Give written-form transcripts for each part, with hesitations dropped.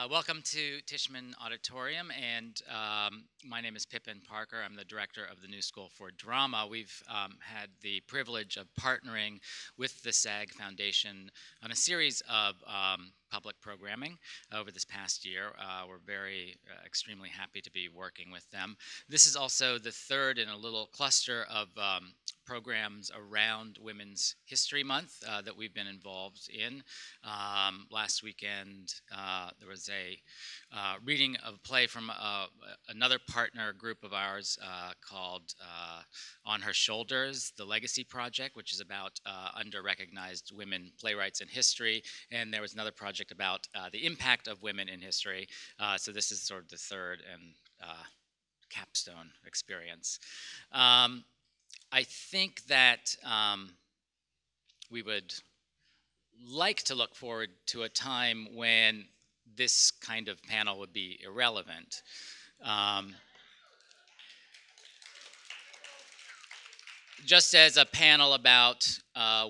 Welcome to Tishman Auditorium, and my name is Pippin Parker. I'm the director of the New School for Drama. We've had the privilege of partnering with the SAG Foundation on a series of public programming over this past year. We're very extremely happy to be working with them. This is also the third in a little cluster of programs around Women's History Month that we've been involved in. Last weekend, there was a reading of a play from another partner group of ours called On Her Shoulders, The Legacy Project, which is about under-recognized women playwrights in history. And there was another project about the impact of women in history. So this is sort of the third and capstone experience. I think that we would like to look forward to a time when this kind of panel would be irrelevant. Just as a panel about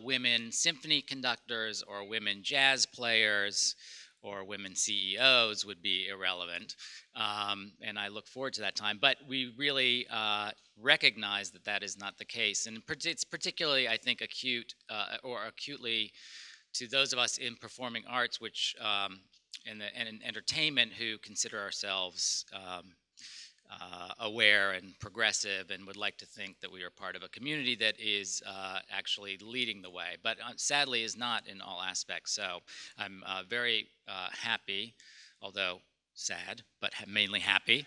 women symphony conductors or women jazz players or women CEOs would be irrelevant. And I look forward to that time. But we really recognize that that is not the case. And it's particularly, I think, acutely to those of us in performing arts, which and in entertainment, who consider ourselves aware and progressive and would like to think that we are part of a community that is actually leading the way, but sadly is not in all aspects. So I'm very happy, although sad, but mainly happy,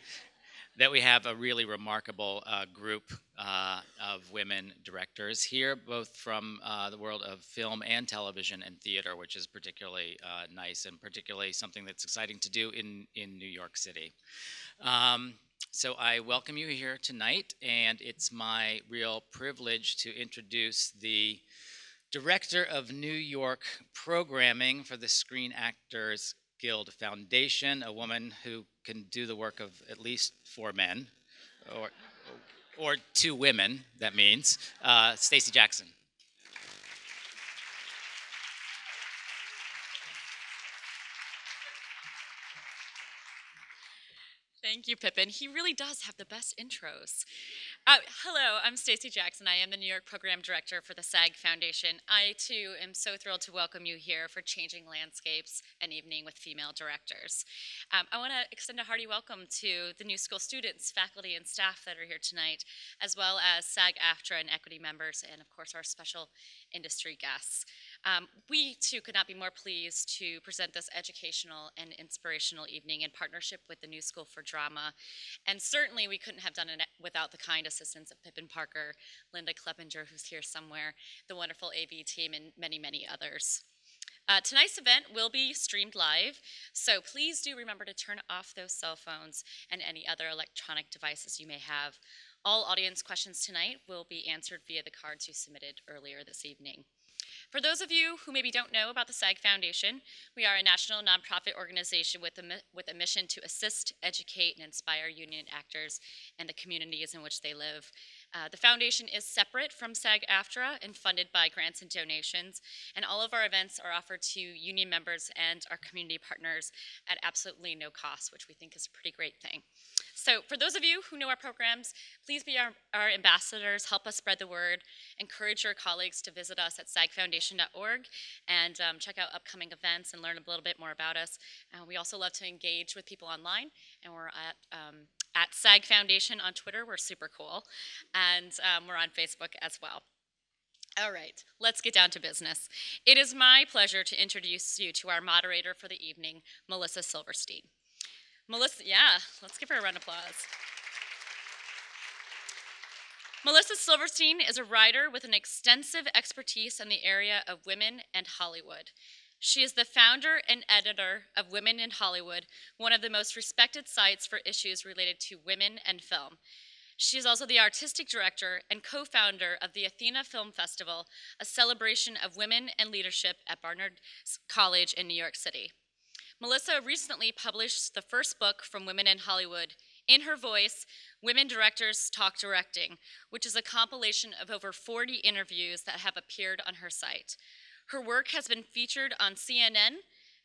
that we have a really remarkable group of women directors here, both from the world of film and television and theater, which is particularly nice and particularly something that's exciting to do in New York City. So I welcome you here tonight, and it's my real privilege to introduce the Director of New York Programming for the Screen Actors Guild Foundation, a woman who can do the work of at least 4 men, or 2 women, that means, Stacey Jackson. Thank you, Pippin. He really does have the best intros. Hello, I'm Stacey Jackson. I am the New York Program Director for the SAG Foundation. I, too, am so thrilled to welcome you here for Changing Landscapes, an evening with female directors. I want to extend a hearty welcome to the New School students, faculty, and staff that are here tonight, as well as SAG-AFTRA and equity members, and, of course, our special industry guests. We, too, could not be more pleased to present this educational and inspirational evening in partnership with the New School for Drama. And certainly we couldn't have done it without the kind assistance of Pippin Parker, Linda Kleppinger, who's here somewhere, the wonderful AV team, and many, many others. Tonight's event will be streamed live, so please do remember to turn off those cell phones and any other electronic devices you may have. All audience questions tonight will be answered via the cards you submitted earlier this evening. For those of you who maybe don't know about the SAG Foundation, we are a national nonprofit organization with a mission to assist, educate, and inspire union actors and the communities in which they live. The foundation is separate from SAG-AFTRA and funded by grants and donations, and all of our events are offered to union members and our community partners at absolutely no cost, which we think is a pretty great thing. So for those of you who know our programs, please be our ambassadors, help us spread the word, encourage your colleagues to visit us at sagfoundation.org and check out upcoming events and learn a little bit more about us. We also love to engage with people online, and we're at SAG Foundation on Twitter. We're super cool, and we're on Facebook as well. All right, let's get down to business. It is my pleasure to introduce you to our moderator for the evening, Melissa Silverstein. Melissa, yeah, let's give her a round of applause. Melissa Silverstein is a writer with an extensive expertise in the area of women and Hollywood. She is the founder and editor of Women in Hollywood, one of the most respected sites for issues related to women and film. She is also the artistic director and co-founder of the Athena Film Festival, a celebration of women and leadership at Barnard College in New York City. Melissa recently published the first book from Women in Hollywood, In Her Voice, Women Directors Talk Directing, which is a compilation of over 40 interviews that have appeared on her site. Her work has been featured on CNN,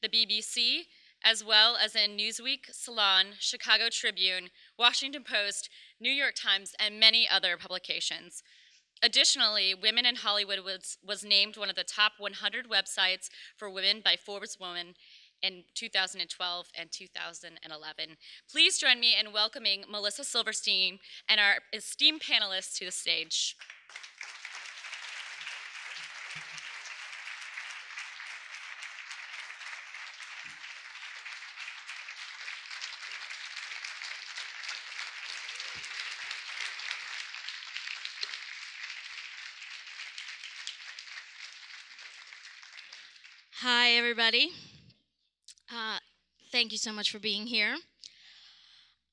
the BBC, as well as in Newsweek, Salon, Chicago Tribune, Washington Post, New York Times, and many other publications. Additionally, Women in Hollywood was named one of the top 100 websites for women by Forbes Woman in 2012 and 2011. Please join me in welcoming Melissa Silverstein and our esteemed panelists to the stage. Hi, everybody. Thank you so much for being here.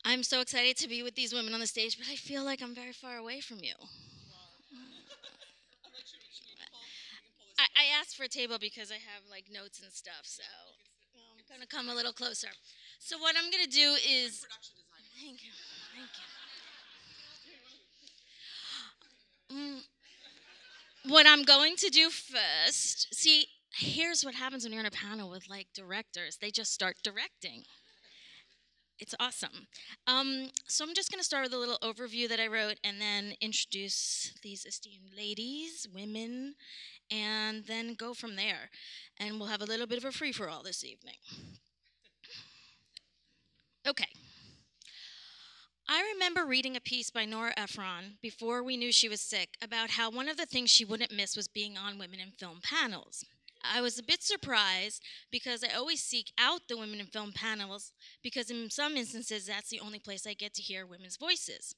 I'm so excited to be with these women on the stage, but I feel like I'm very far away from you. I asked for a table because I have like notes and stuff, so I'm gonna come a little closer. So what I'm gonna do is, thank you, thank you. What I'm going to do first, see, here's what happens when you're on a panel with like directors. They just start directing. It's awesome. So I'm just going to start with a little overview that I wrote and then introduce these esteemed ladies, women, and then go from there. And we'll have a little bit of a free-for-all this evening. Okay. I remember reading a piece by Nora Ephron before we knew she was sick about how one of the things she wouldn't miss was being on women in film panels. I was a bit surprised because I always seek out the women in film panels because in some instances that's the only place I get to hear women's voices.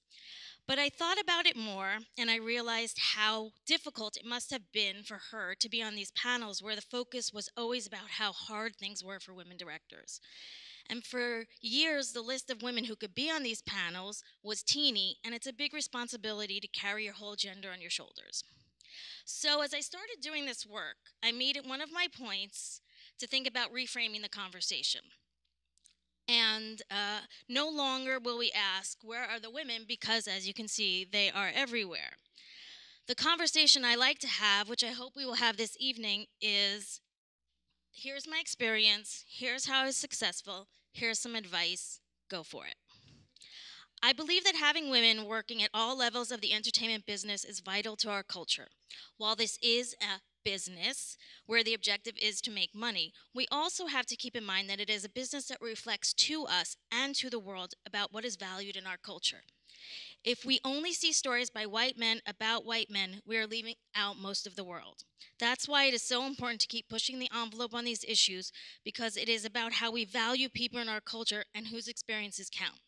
But I thought about it more and I realized how difficult it must have been for her to be on these panels where the focus was always about how hard things were for women directors. And for years, the list of women who could be on these panels was teeny, and it's a big responsibility to carry your whole gender on your shoulders. So as I started doing this work, I made it one of my points to think about reframing the conversation. And no longer will we ask, where are the women? Because as you can see, they are everywhere. The conversation I like to have, which I hope we will have this evening, is here's my experience, here's how I was successful, here's some advice, go for it. I believe that having women working at all levels of the entertainment business is vital to our culture. While this is a business where the objective is to make money, we also have to keep in mind that it is a business that reflects to us and to the world about what is valued in our culture. If we only see stories by white men about white men, we are leaving out most of the world. That's why it is so important to keep pushing the envelope on these issues, because it is about how we value people in our culture and whose experiences count.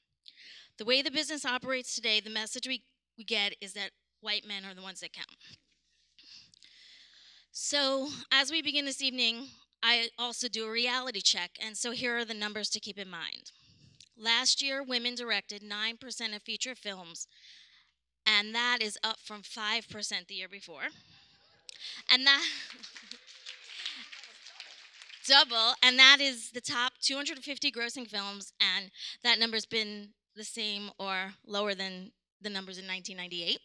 The way the business operates today, the message we get is that white men are the ones that count. So as we begin this evening, I also do a reality check, and so here are the numbers to keep in mind. Last year, women directed 9% of feature films, and that is up from 5% the year before. And that double, and that is the top 250 grossing films, and that number's been the same or lower than the numbers in 1998.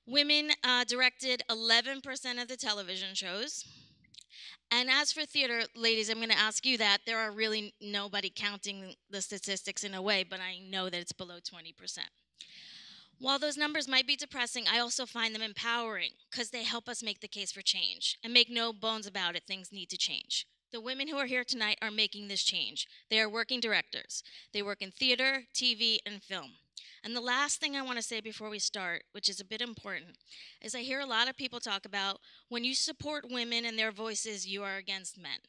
Women directed 11% of the television shows. And as for theater, ladies, I'm going to ask you that. There are really nobody counting the statistics in a way, but I know that it's below 20%. While those numbers might be depressing, I also find them empowering because they help us make the case for change. And make no bones about it, things need to change. The women who are here tonight are making this change. They are working directors. They work in theater, TV, and film. And the last thing I want to say before we start, which is a bit important, is I hear a lot of people talk about when you support women and their voices, you are against men.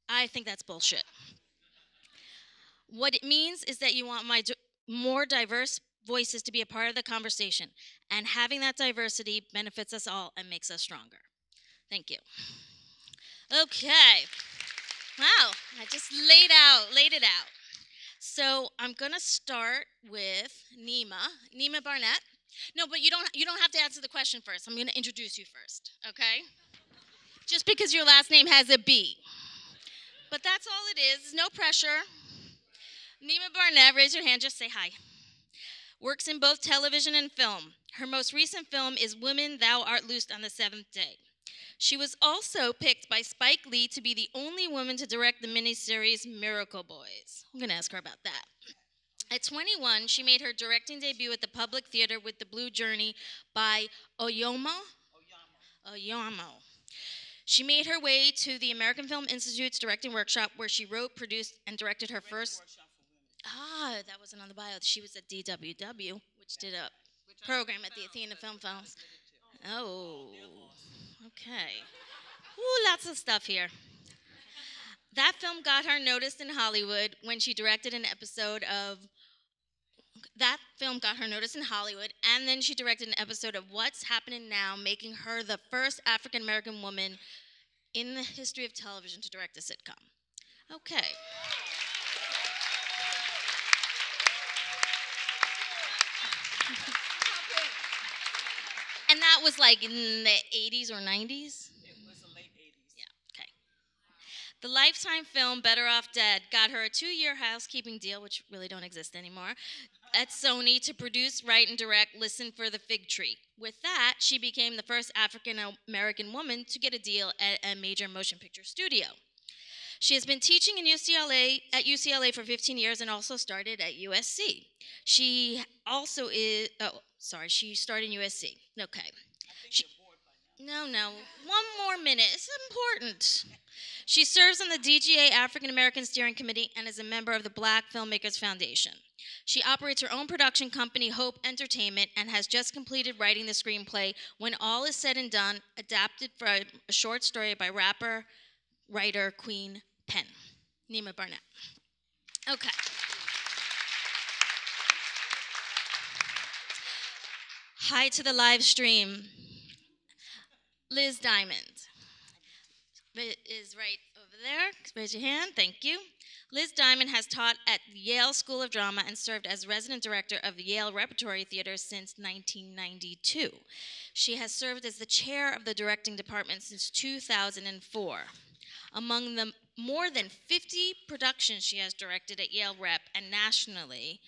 I think that's bullshit. What it means is that you want more diverse voices to be a part of the conversation, and having that diversity benefits us all and makes us stronger. Thank you. Okay. Wow, I just laid it out. So I'm gonna start with Nima Barnett. No, but you don't have to answer the question first. I'm gonna introduce you first, okay? Just because your last name has a B. But that's all it is, no pressure. Nima Barnett, raise your hand, just say hi. Works in both television and film. Her most recent film is Women, Thou Art Loosed on the Seventh Day. She was also picked by Spike Lee to be the only woman to direct the miniseries Miracle Boys. I'm going to ask her about that. At 21, she made her directing debut at the Public Theater with The Blue Journey by Oyamo. She made her way to the American Film Institute's directing workshop, where she wrote, produced, and directed her first. That wasn't on the bio. She was at DWW, which did a program at the Athena Film Festival. Oh, okay. Ooh, lots of stuff here. That film got her noticed in Hollywood when she directed an episode of. That film got her noticed in Hollywood, and then she directed an episode of What's Happening Now, making her the first African American woman in the history of television to direct a sitcom. Okay. And that was like in the 80s or 90s? It was the late 80s. Yeah, okay. The Lifetime film Better Off Dead got her a 2-year housekeeping deal, which really don't exist anymore, at Sony to produce, write, and direct Listen for the Fig Tree. With that, she became the first African American woman to get a deal at a major motion picture studio. She has been teaching at UCLA for 15 years and also started at USC. She started in USC. Okay. No, one more minute. It's important. She serves on the DGA African American Steering Committee and is a member of the Black Filmmakers Foundation. She operates her own production company, Hope Entertainment, and has just completed writing the screenplay, When All Is Said and Done, adapted from a short story by rapper, writer, Queen Pen, Nima Barnett. Okay. Hi to the live stream. Liz Diamond is right over there. Raise your hand. Thank you. Liz Diamond has taught at the Yale School of Drama and served as resident director of the Yale Repertory Theater since 1992. She has served as the chair of the directing department since 2004. Among the more than 50 productions she has directed at Yale Rep and nationally,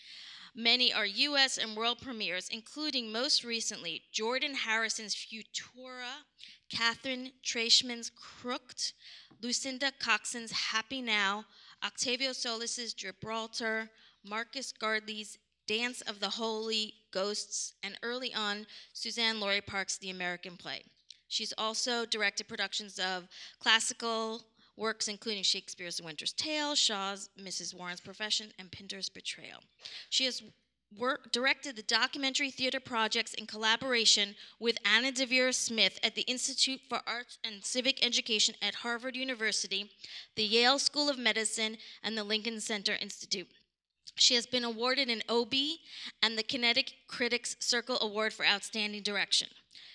many are U.S. and world premieres, including most recently Jordan Harrison's Futura, Catherine Treishman's Crooked, Lucinda Coxon's Happy Now, Octavio Solis's Gibraltar, Marcus Gardley's Dance of the Holy Ghosts, and early on, Suzanne Laurie Park's The American Play. She's also directed productions of classical works including Shakespeare's The Winter's Tale, Shaw's Mrs. Warren's Profession, and Pinter's Betrayal. She has directed the documentary theater projects in collaboration with Anna DeVere Smith at the Institute for Arts and Civic Education at Harvard University, the Yale School of Medicine, and the Lincoln Center Institute. She has been awarded an Obie and the Kinetic Critics Circle Award for Outstanding Direction.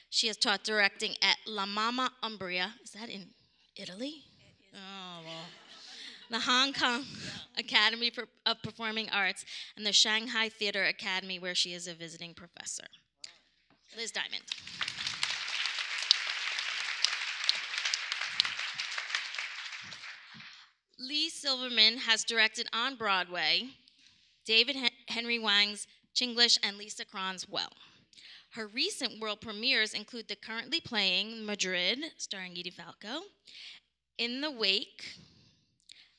She has taught directing at La Mama Umbria. Is that in Italy? Oh, well. The Hong Kong Academy of Performing Arts, and the Shanghai Theater Academy, where she is a visiting professor. Liz Diamond. Lee Silverman has directed on Broadway David Henry Wang's Chinglish and Lisa Cron's Well. Her recent world premieres include the currently playing Madrid, starring Edie Falco, In the Wake,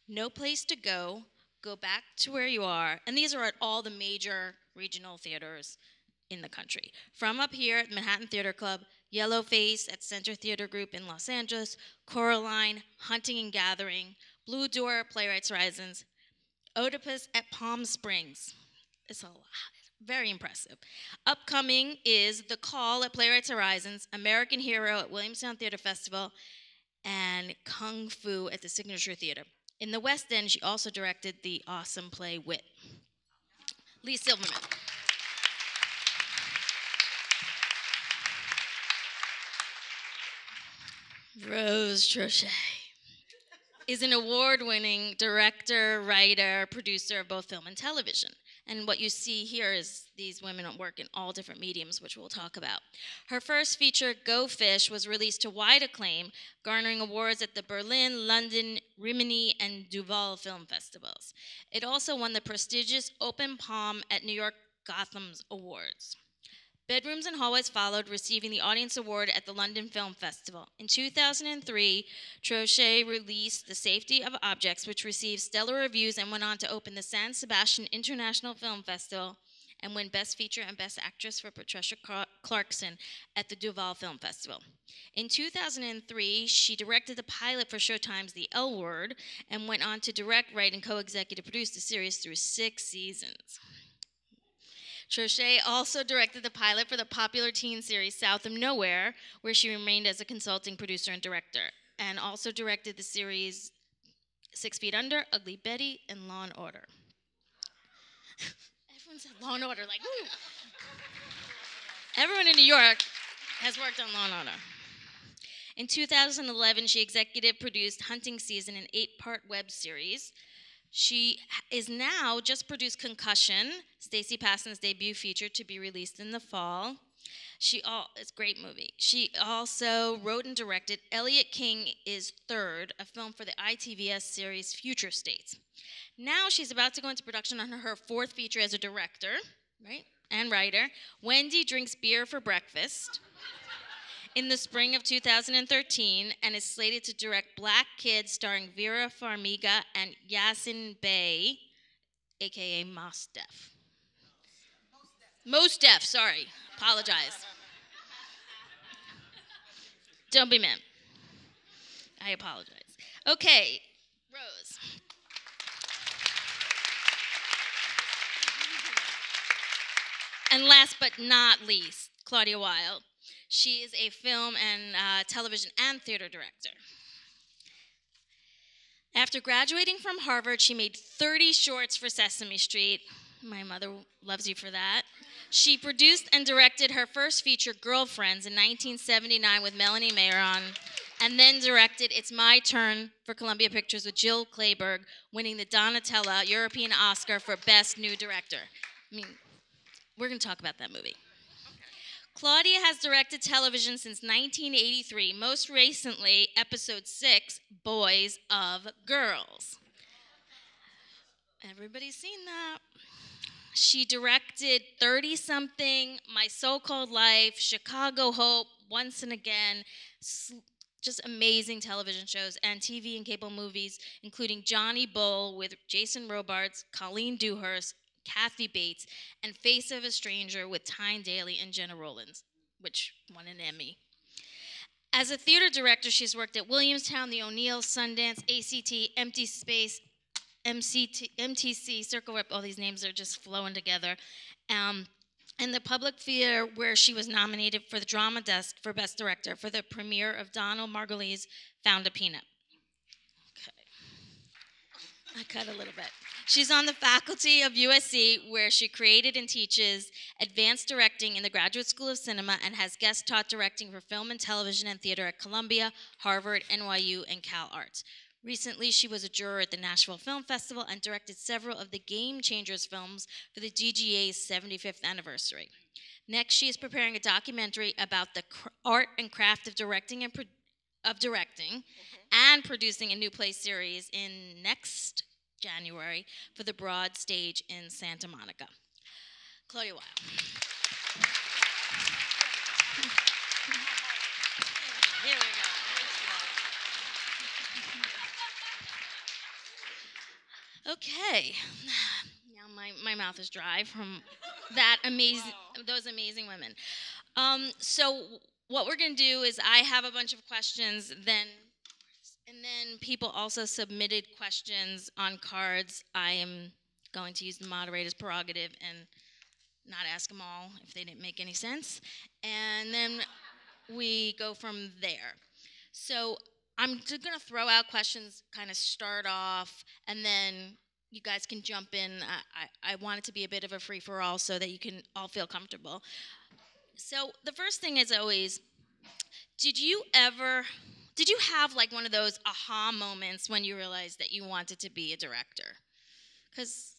No Place to Go, Go Back to Where You Are, and these are at all the major regional theaters in the country. From Up Here at Manhattan Theater Club, Yellowface at Center Theater Group in Los Angeles, Coraline, Hunting and Gathering, Blue Door, Playwrights Horizons, Oedipus at Palm Springs. It's a lot. Very impressive. Upcoming is The Call at Playwrights Horizons, American Hero at Williamstown Theater Festival, and Kung Fu at the Signature Theater. In the West End, she also directed the awesome play Wit. Lee Silverman. Rose Trochet is an award-winning director, writer, producer of both film and television. And what you see here is these women work in all different mediums, which we'll talk about. Her first feature, Go Fish, was released to wide acclaim, garnering awards at the Berlin, London, Rimini, and Duval film festivals. It also won the prestigious Open Palm at New York Gotham's Awards. Bedrooms and Hallways followed, receiving the Audience Award at the London Film Festival. In 2003, Trochet released The Safety of Objects, which received stellar reviews and went on to open the San Sebastian International Film Festival and win Best Feature and Best Actress for Patricia Clarkson at the Duval Film Festival. In 2003, she directed the pilot for Showtime's The L Word and went on to direct, write, and co-executive produce the series through 6 seasons. Trochet also directed the pilot for the popular teen series South of Nowhere, where she remained as a consulting producer and director, and also directed the series 6 Feet Under, Ugly Betty, and Law and Order. Everyone said Law and Order, like, woo! Everyone in New York has worked on Law and Order. In 2011, she executive produced Hunting Season, an 8-part web series. She is now just produced Concussion, Stacey Passen's debut feature to be released in the fall. It's a great movie. She also wrote and directed Elliot King is Third, a film for the ITVS series Future States. Now she's about to go into production on her 4th feature as a director, right, and writer, Wendy Drinks Beer for Breakfast, in the spring of 2013, and is slated to direct Black Kids starring Vera Farmiga and Yasin Bey, a.k.a. Mos Def. Mos Def, sorry. Apologize. Don't be mad. I apologize. Okay, Rose. And last but not least, Claudia Weil. She is a film and television and theater director. After graduating from Harvard, she made 30 shorts for Sesame Street. My mother loves you for that. She produced and directed her first feature, Girlfriends, in 1979 with Melanie Mayron, and then directed It's My Turn for Columbia Pictures with Jill Clayburgh, winning the Donatella European Oscar for Best New Director. I mean, we're going to talk about that movie. Claudia has directed television since 1983, most recently, episode 6, Boys of Girls. Everybody's seen that. She directed 30-something, My So-Called Life, Chicago Hope, Once and Again, just amazing television shows and TV and cable movies, including Johnny Bull with Jason Robards, Colleen Dewhurst, Kathy Bates, and Face of a Stranger with Tyne Daly and Jenna Rollins, which won an Emmy. As a theater director, she's worked at Williamstown, the O'Neill, Sundance, ACT, Empty Space, MTC, Circle Rep, all these names are just flowing together. And the Public Theater, where she was nominated for the Drama Desk for Best Director for the premiere of Donald Margulies' Found a Peanut. Okay. I cut a little bit. She's on the faculty of USC, where she created and teaches advanced directing in the Graduate School of Cinema and has guest taught directing for film and television and theater at Columbia, Harvard, NYU, and Cal Arts. Recently, she was a juror at the Nashville Film Festival and directed several of the Game Changers films for the GGA's 75th anniversary. Next, she is preparing a documentary about the art and craft of directing and producing a new play series in next January for the Broad Stage in Santa Monica. Claudia Weil. Here we go. Okay. Now my mouth is dry from those amazing women. So what we're going to do is I have a bunch of questions, and then people also submitted questions on cards. I am going to use the moderator's prerogative and not ask them all if they didn't make any sense. And then we go from there. So I'm just going to throw out questions, kind of start off, and then you guys can jump in. I want it to be a bit of a free-for-all so that you can all feel comfortable. So the first thing is always, did you have like one of those aha moments when you realized that you wanted to be a director? Because,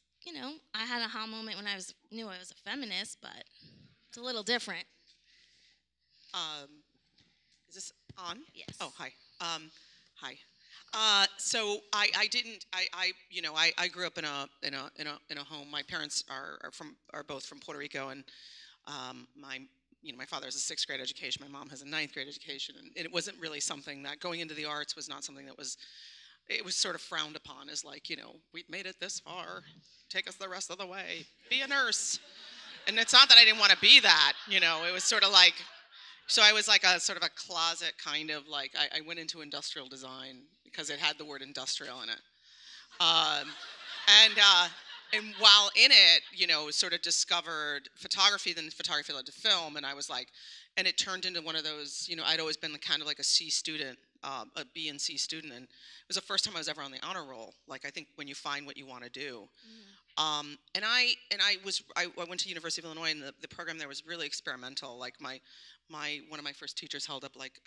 I had an aha moment when I knew I was a feminist, but it's a little different. Is this on? Yes. Oh, hi. Hi. So I didn't. I grew up in a home. My parents are both from Puerto Rico, and my father has a sixth grade education, my mom has a ninth grade education, and it wasn't really something that going into the arts was not something that was, it was sort of frowned upon as like, we've made it this far, take us the rest of the way, be a nurse. And it's not that I didn't want to be that, it was sort of like, so I was like a sort of a closet kind of like, I went into industrial design because it had the word industrial in it. And while in it, sort of discovered photography, then photography led to film, and I was like, and it turned into one of those, I'd always been kind of like a C student, a B and C student, and it was the first time I was ever on the honor roll. Like, I think when you find what you want to do. And I went to University of Illinois, and the program there was really experimental. Like one of my first teachers held up like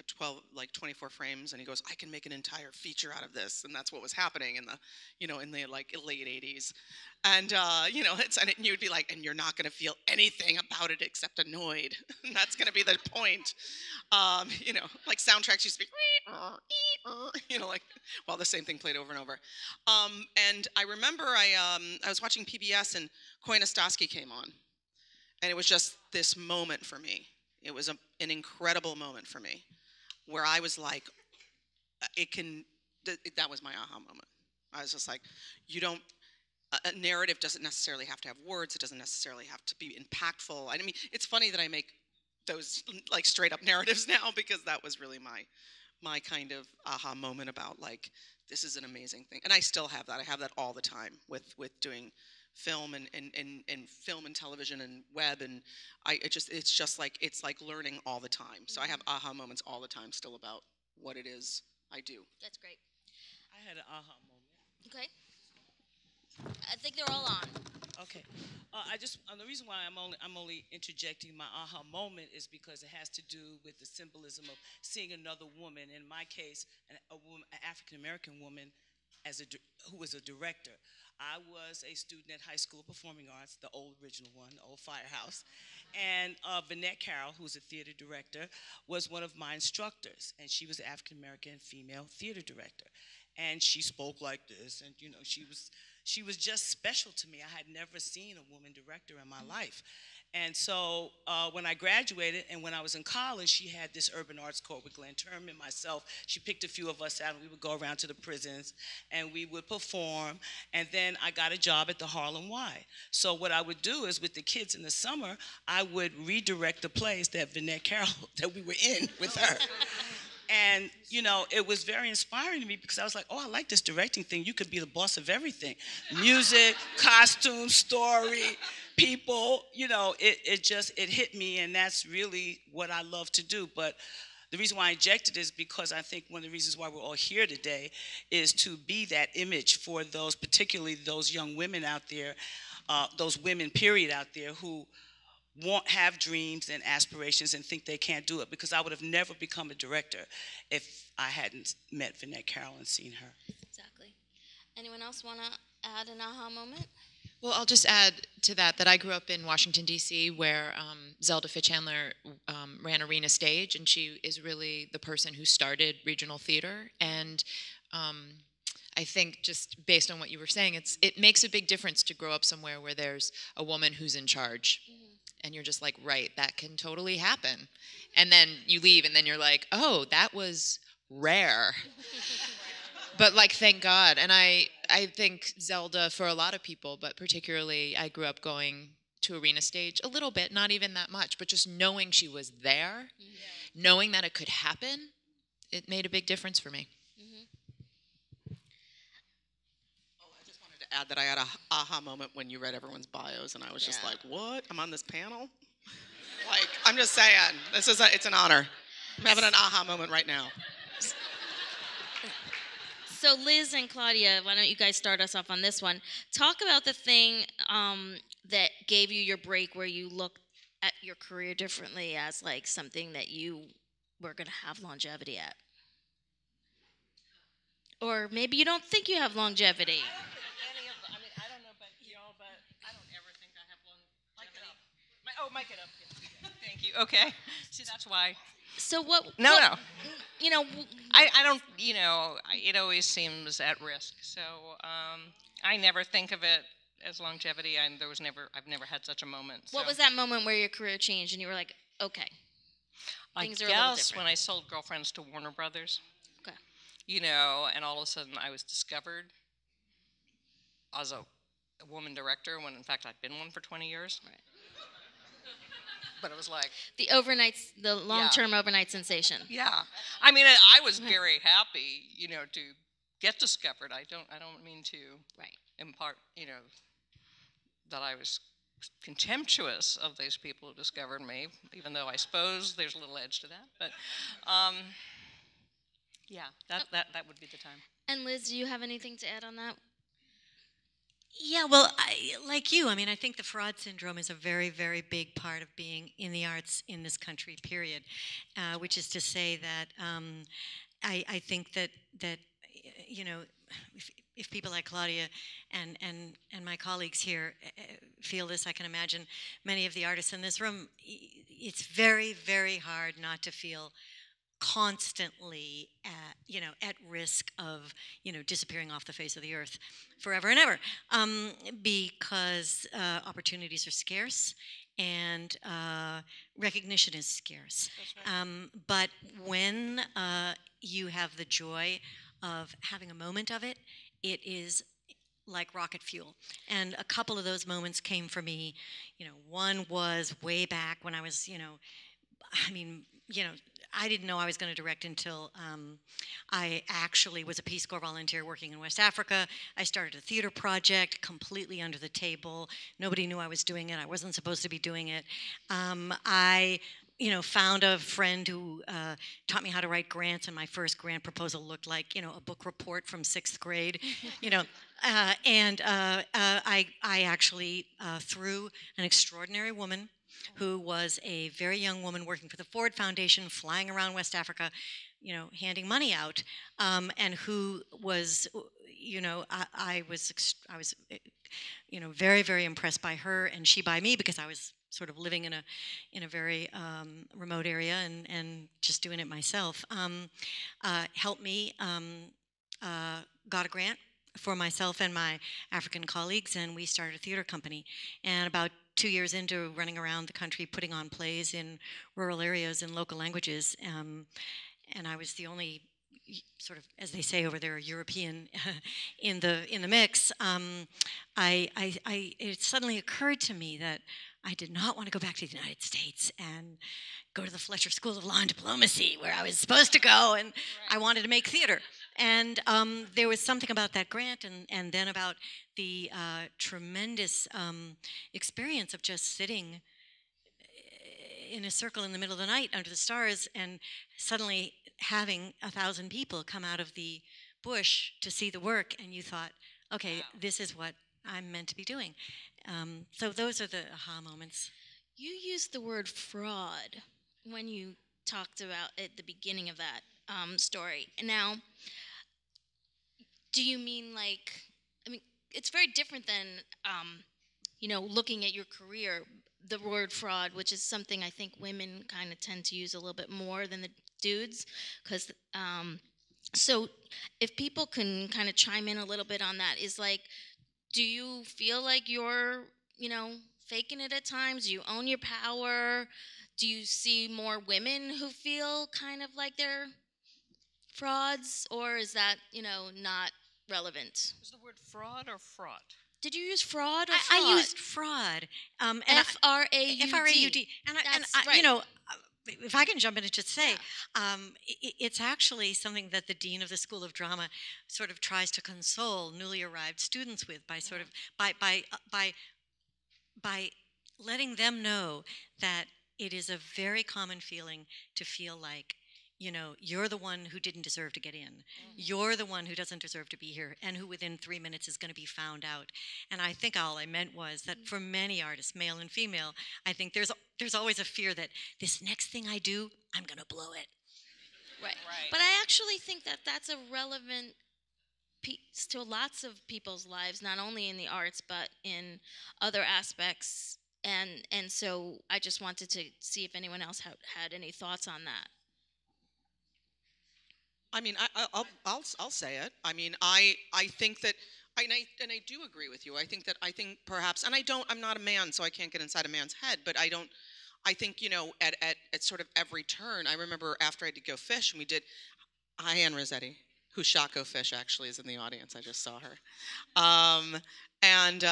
24 frames, and he goes, "I can make an entire feature out of this," and that's what was happening in the like late '80s. And and you'd be like, and you're not going to feel anything about it except annoyed, and that's going to be the point. Like soundtracks used to be, like, well, the same thing played over and over. And I remember I was watching PBS, and Koyanistowski came on, and it was just this moment for me. It was an incredible moment for me, where I was like, that was my aha moment. I was just like, a narrative doesn't necessarily have to have words. It doesn't necessarily have to be impactful. I mean, it's funny that I make those like straight up narratives now, because that was really my kind of aha moment about like, this is an amazing thing. And I still have that. I have that all the time with doing film and film and television and web, and it's like learning all the time. So I have aha moments all the time still about what it is I do. That's great. I had an aha moment. Okay. I think they're all on. Okay. The reason why I'm only interjecting my aha moment is because it has to do with the symbolism of seeing another woman. In my case, an African American woman who was a director. I was a student at High School of Performing Arts, the old original one, the old firehouse. And Vinette Carroll, who's a theater director, was one of my instructors. And she was an African American female theater director. And she spoke like this, and she was just special to me. I had never seen a woman director in my life. And so when I graduated and when I was in college, she had this urban arts court with Glenn Term and myself. She picked a few of us out, and we would go around to the prisons, and we would perform. And then I got a job at the Harlem Y. So what I would do is with the kids in the summer, I would redirect the plays that Vinette Carroll, that we were in with her. And, it was very inspiring to me, because I was like, oh, I like this directing thing. You could be the boss of everything. Music, costume, story, people, it hit me, and that's really what I love to do. But the reason why I injected is because I think one of the reasons why we're all here today is to be that image for those, particularly those young women out there, those women, period, out there who have dreams and aspirations and think they can't do it, because I would have never become a director if I hadn't met Vinette Carroll and seen her. Exactly. Anyone else want to add an aha moment? Well, I'll just add to that I grew up in Washington, D.C., where Zelda Fitzhandler ran Arena Stage, and she is really the person who started regional theater. And I think just based on what you were saying, it makes a big difference to grow up somewhere where there's a woman who's in charge. Mm-hmm. And you're just like, right, that can totally happen. And then you leave, and then you're like, oh, that was rare. But like, thank God. And I think Zelda, for a lot of people, but particularly I grew up going to Arena Stage a little bit, not even that much, but just knowing she was there, knowing that it could happen, it made a big difference for me. Add that I had a aha moment when you read everyone's bios, and I was just like, what? I'm on this panel? Like, I'm just saying, it's an honor. I'm having an aha moment right now. So Liz and Claudia, why don't you guys start us off on this one? Talk about the thing that gave you your break, where you looked at your career differently as like something that you were going to have longevity at. Or maybe you don't think you have longevity. Mic it up. Thank you. Okay. See, that's why. So what? No. I don't. It always seems at risk. So I never think of it as longevity. I've never had such a moment. So. What was that moment where your career changed and you were like, okay, I things are a little guess different? when I sold Girlfriends to Warner Brothers, Okay. and all of a sudden I was discovered as a woman director when in fact I'd been one for 20 years. Right. But it was like, The long-term overnight sensation. yeah. I mean, I was very happy, to get discovered. I don't mean to Right. impart, that I was contemptuous of these people who discovered me, even though I suppose there's a little edge to that. But, yeah, that would be the time. And Liz, do you have anything to add on that? Yeah, well, like you, I mean, I think the fraud syndrome is a very, very big part of being in the arts in this country, period. Which is to say that I think that if people like Claudia and my colleagues here feel this, I can imagine many of the artists in this room, it's very, very hard not to feel constantly at risk of disappearing off the face of the earth forever and ever, because opportunities are scarce and recognition is scarce. Right. But when you have the joy of having a moment of it, it is like rocket fuel. And a couple of those moments came for me. One was way back when I was, I didn't know I was going to direct until I actually was a Peace Corps volunteer working in West Africa. I started a theater project completely under the table. Nobody knew I was doing it. I wasn't supposed to be doing it. I found a friend who taught me how to write grants, and my first grant proposal looked like, a book report from 6th grade, and I actually, through an extraordinary woman who was a very young woman working for the Ford Foundation, flying around West Africa, handing money out, and who was, I was very, very impressed by her, and she by me, because I was sort of living in a very remote area and just doing it myself. Helped me, got a grant for myself and my African colleagues, and we started a theater company. And about 2 years into running around the country putting on plays in rural areas in local languages, and I was the only sort of, as they say over there, European in the mix. It suddenly occurred to me that I did not want to go back to the United States and go to the Fletcher School of Law and Diplomacy, where I was supposed to go, and I wanted to make theater. And there was something about that grant, and then about the tremendous experience of just sitting in a circle in the middle of the night under the stars, and suddenly having 1,000 people come out of the bush to see the work, and you thought, okay, wow, this is what I'm meant to be doing. So those are the aha moments. You used the word fraud when you talked about at the beginning of that story. Now, do you mean it's very different than, looking at your career, the word fraud, which is something I think women kind of tend to use a little bit more than the dudes, because so if people can kind of chime in a little bit on that, is do you feel like you're, faking it at times? Do you own your power? Do you see more women who feel kind of like they're frauds, or is that, not relevant? Is the word fraud or fraught? Did you use fraud or fraud? I used fraud. F-R-A-U-D. F-R-A-U-D. And right. If I can jump in and just say, it's actually something that the dean of the School of Drama sort of tries to console newly arrived students with by sort of by letting them know that it is a very common feeling to feel like, you're the one who didn't deserve to get in. Mm-hmm. You're the one who doesn't deserve to be here, and who within 3 minutes is going to be found out. And I think all I meant was that for many artists, male and female, I think there's always a fear that this next thing I do, I'm going to blow it. Right. But I actually think that that's a relevant piece to lots of people's lives, not only in the arts, but in other aspects. And so I just wanted to see if anyone else had any thoughts on that. I mean, I'll say it. I mean, I think that, and I do agree with you. I think perhaps, and I'm not a man, so I can't get inside a man's head, but I I think, at sort of every turn, I remember after I did Go Fish, and we did, Ann Rossetti, who shot Go Fish, actually is in the audience. I just saw her. And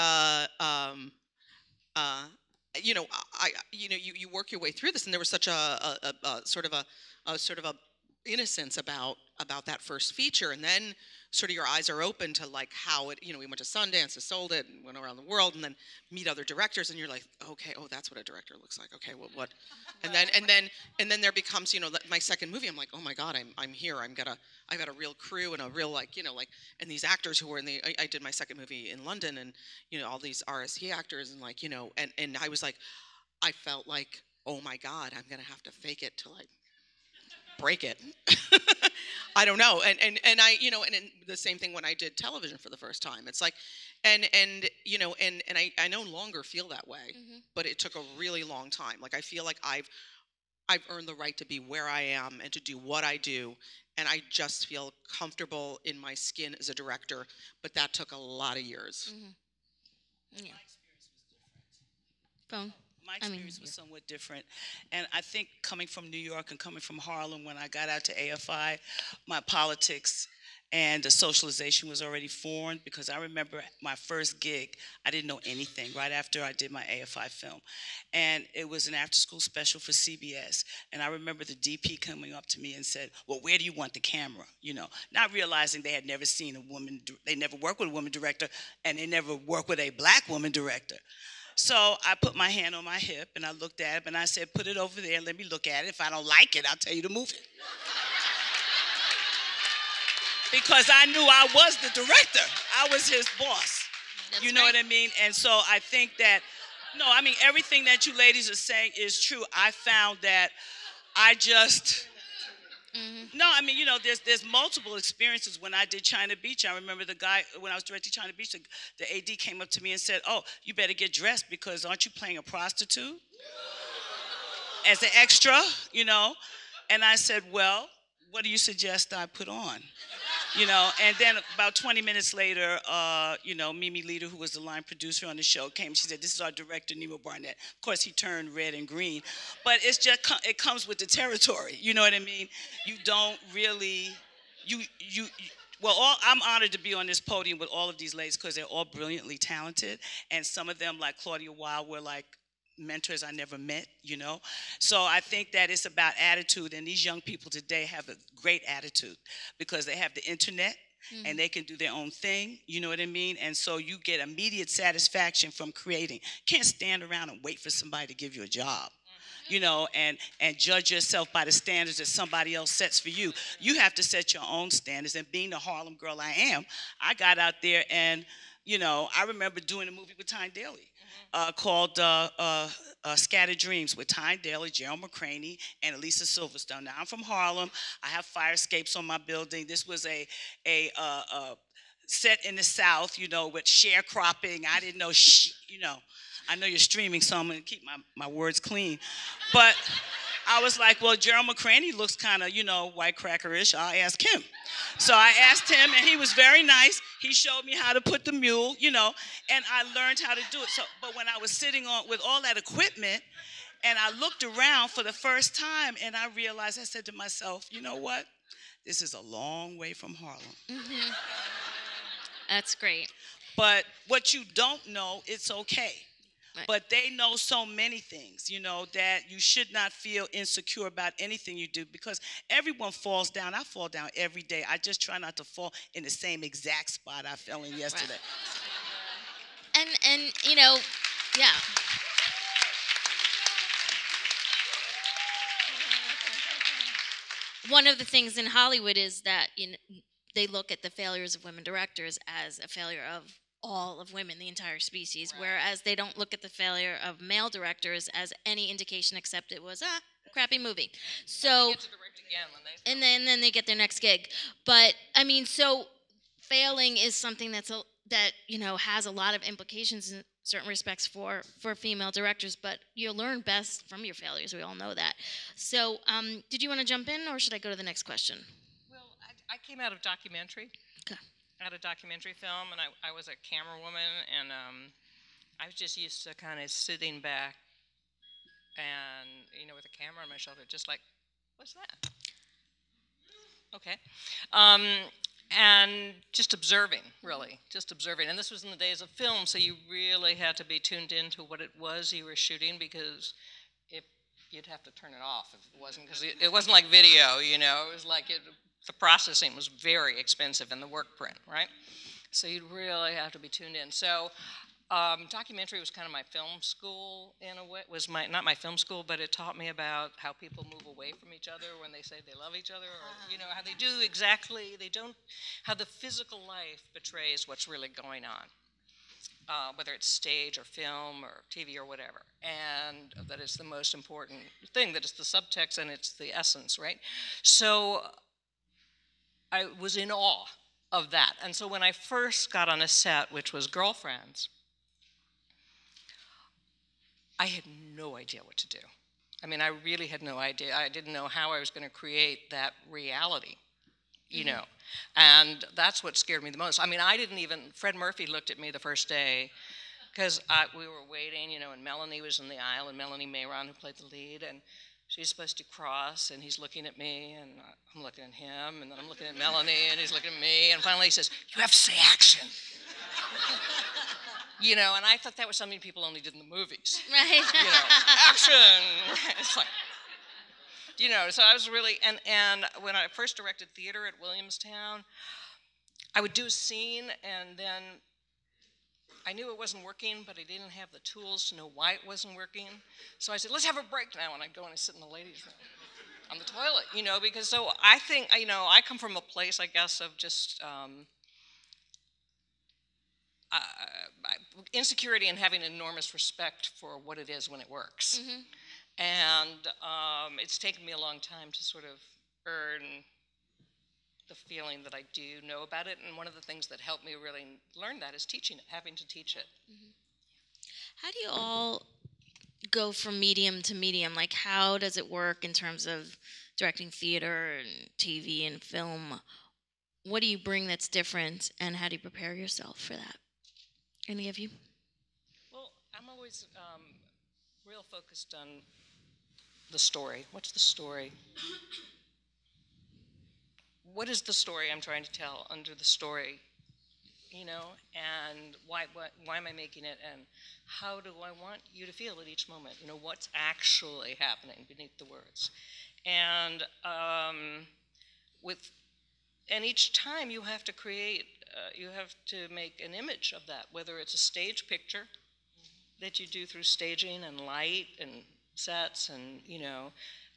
you work your way through this, and there was such a sort of a innocence about that first feature, and then sort of your eyes are open to like how it, we went to Sundance, to sold it, and went around the world, and then meet other directors, and you're like, okay, oh, that's what a director looks like. Okay, well, what? And then there becomes, my second movie. I'm like, oh my God, I'm here. I've got a real crew and a real and these actors who were in the. I did my second movie in London, and all these RSC actors, and and I was like, I felt like, oh my God, I'm gonna have to fake it till I break it. I don't know. And I, and the same thing when I did television for the first time. It's like, and I no longer feel that way, but it took a really long time. Like, I feel like I've earned the right to be where I am and to do what I do. And I just feel comfortable in my skin as a director, but that took a lot of years. Yeah. Phone. My experience was somewhat different. And I think coming from New York and coming from Harlem, when I got out to AFI, my politics and the socialization was already formed, because I remember my first gig, I didn't know anything right after I did my AFI film. And it was an after-school special for CBS. And I remember the DP coming up to me and said, well, where do you want the camera? Not realizing they had never seen a woman, they never worked with a woman director, and they never worked with a black woman director. So I put my hand on my hip, and I looked at it, and I said, put it over there, let me look at it. If I don't like it, I'll tell you to move it. Because I knew I was the director. I was his boss. That's you know right. What I mean? And so I think that, everything that you ladies are saying is true. I found that I just... there's multiple experiences. When I did China Beach, I remember the guy, when I was directing China Beach, the AD came up to me and said, oh, you better get dressed, because aren't you playing a prostitute as an extra, And I said, well, what do you suggest I put on? And then about 20 minutes later, Mimi Leader, who was the line producer on the show, came. She said, this is our director, Nemo Barnett. Of course, he turned red and green. But it's just, it comes with the territory. You know what I mean? You don't really, I'm honored to be on this podium with all of these ladies, because they're all brilliantly talented. And some of them, like Claudia Weil, were like mentors I never met, So I think that it's about attitude, and these young people today have a great attitude, because they have the internet, and they can do their own thing, you know what I mean? And so you get immediate satisfaction from creating. Can't stand around and wait for somebody to give you a job. And judge yourself by the standards that somebody else sets for you. You have to set your own standards, and being the Harlem girl I am, I got out there, and I remember doing a movie with Tyne Daly. Called Scattered Dreams, with Tyne Daly, Gerald McCraney, and Elisa Silverstone. Now, I'm from Harlem. I have fire escapes on my building. This was a set in the South, with sharecropping. I didn't know, I know you're streaming, so I'm going to keep my words clean. But I was like, well, Gerald McCraney looks kind of, white crackerish. I'll ask him. So I asked him, and he was very nice. He showed me how to put the mule, and I learned how to do it. So, but when I was sitting on with all that equipment, and I looked around for the first time, and I realized, I said to myself, you know what? This is a long way from Harlem. Mm-hmm. That's great. But what you don't know, it's okay. Right. But they know so many things, that you should not feel insecure about anything you do, because everyone falls down. I fall down every day. I just try not to fall in the same exact spot I fell in yesterday. Right. And yeah. One of the things in Hollywood is that they look at the failures of women directors as a failure of all of women, the entire species, right. Whereas they don't look at the failure of male directors as any indication except it was a crappy movie. So, and then they get their next gig. But so failing is something that has a lot of implications in certain respects for female directors. But you learn best from your failures. We all know that. So, did you want to jump in, or should I go to the next question? Well, I came out of documentary. Okay. I had a documentary film, and I was a camera woman, and I was just used to kind of sitting back and with a camera on my shoulder, just like, what's that? Okay. And just observing, really, just observing. And this was in the days of film, so you really had to be tuned into what it was you were shooting, because if you'd have to turn it off if it wasn't, because it wasn't like video, It was like the processing was very expensive in the work print, right? So you'd really have to be tuned in. So documentary was kind of my film school in a way. Not my film school, but it taught me about how people move away from each other when they say they love each other, or how they do exactly. They don't. How the physical life betrays what's really going on, whether it's stage or film or TV or whatever, and that is the most important thing. That it's the subtext and it's the essence, right? So I was in awe of that, and so when I first got on a set, which was Girlfriends, I had no idea what to do. I mean, I really had no idea. I didn't know how I was going to create that reality, And that's what scared me the most. I mean, Fred Murphy looked at me the first day, because we were waiting, and Melanie was in the aisle, and Melanie Mayron, who played the lead, and she's supposed to cross, and he's looking at me, and I'm looking at him, and then I'm looking at Melanie, and he's looking at me, and finally he says, "You have to say action." And I thought that was something people only did in the movies. Right. Action. It's like, so I was really, and when I first directed theater at Williamstown, I would do a scene, and then I knew it wasn't working, but I didn't have the tools to know why it wasn't working. So I said, let's have a break now, and I'd go and I'd sit in the ladies' room on the toilet, because so I think, I come from a place, I guess, of just insecurity and having enormous respect for what it is when it works. Mm-hmm. And it's taken me a long time to sort of earn the feeling that I do know about it. And one of the things that helped me really learn that is teaching it, having to teach it. Mm-hmm. How do you all go from medium to medium? Like, how does it work in terms of directing theater and TV and film? What do you bring that's different, and how do you prepare yourself for that? Any of you? Well, I'm always real focused on the story. What's the story? What is the story I'm trying to tell under the story? And why am I making it? And how do I want you to feel at each moment? What's actually happening beneath the words? And and each time you have to create, you have to make an image of that, whether it's a stage picture that you do through staging and light and sets, and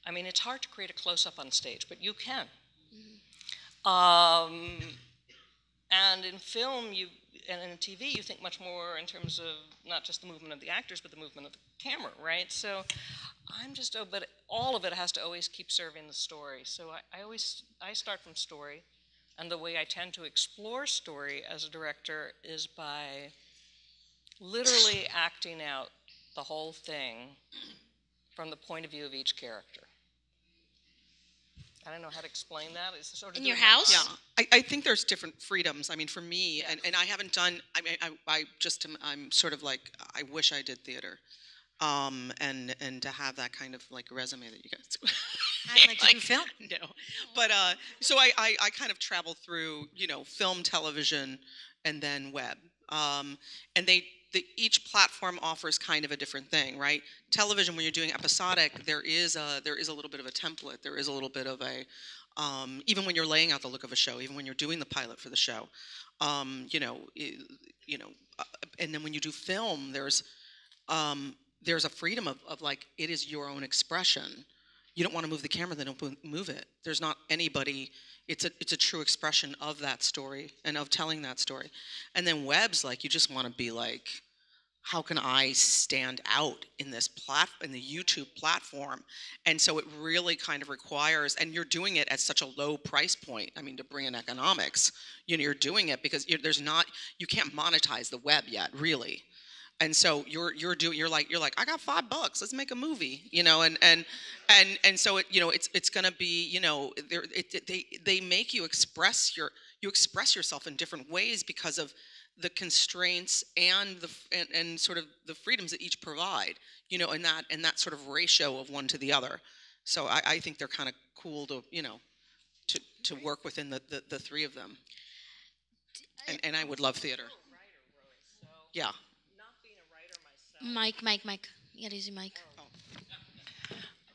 I mean, it's hard to create a close-up on stage, but you can. And in film, and in TV, you think much more in terms of not just the movement of the actors, but the movement of the camera, right? So but all of it has to always keep serving the story. So I start from story, and the way I tend to explore story as a director is by literally acting out the whole thing from the point of view of each character. I don't know how to explain that. It's sort of in your house? Yeah, I think there's different freedoms. I mean, for me, yes. and I haven't done. I mean, I'm sort of like, I wish I did theater, and to have that kind of like resume that you guys. I'd like to do film. No, but so I kind of travel through film, television, and then web, and each platform offers kind of a different thing, right? Television, when you're doing episodic, there is a little bit of a template. There is a little bit of a, even when you're laying out the look of a show, even when you're doing the pilot for the show, and then when you do film, there's a freedom of like, it is your own expression. You don't want to move the camera, then don't move it. There's not anybody. It's a true expression of that story and of telling that story. And then web's like, you just want to be like, how can I stand out in this in the YouTube platform? And so it really kind of requires, and you're doing it at such a low price point. I mean, to bring in economics, you're doing it because you can't monetize the web yet, really. And so you're like, I got $5, let's make a movie, and so it's gonna be, they make you express yourself in different ways because of the constraints and and sort of the freedoms that each provide, and that sort of ratio of one to the other. So I think they're kind of cool to to work within the three of them. And I would love theater. Yeah. Mike. You gotta use your mic.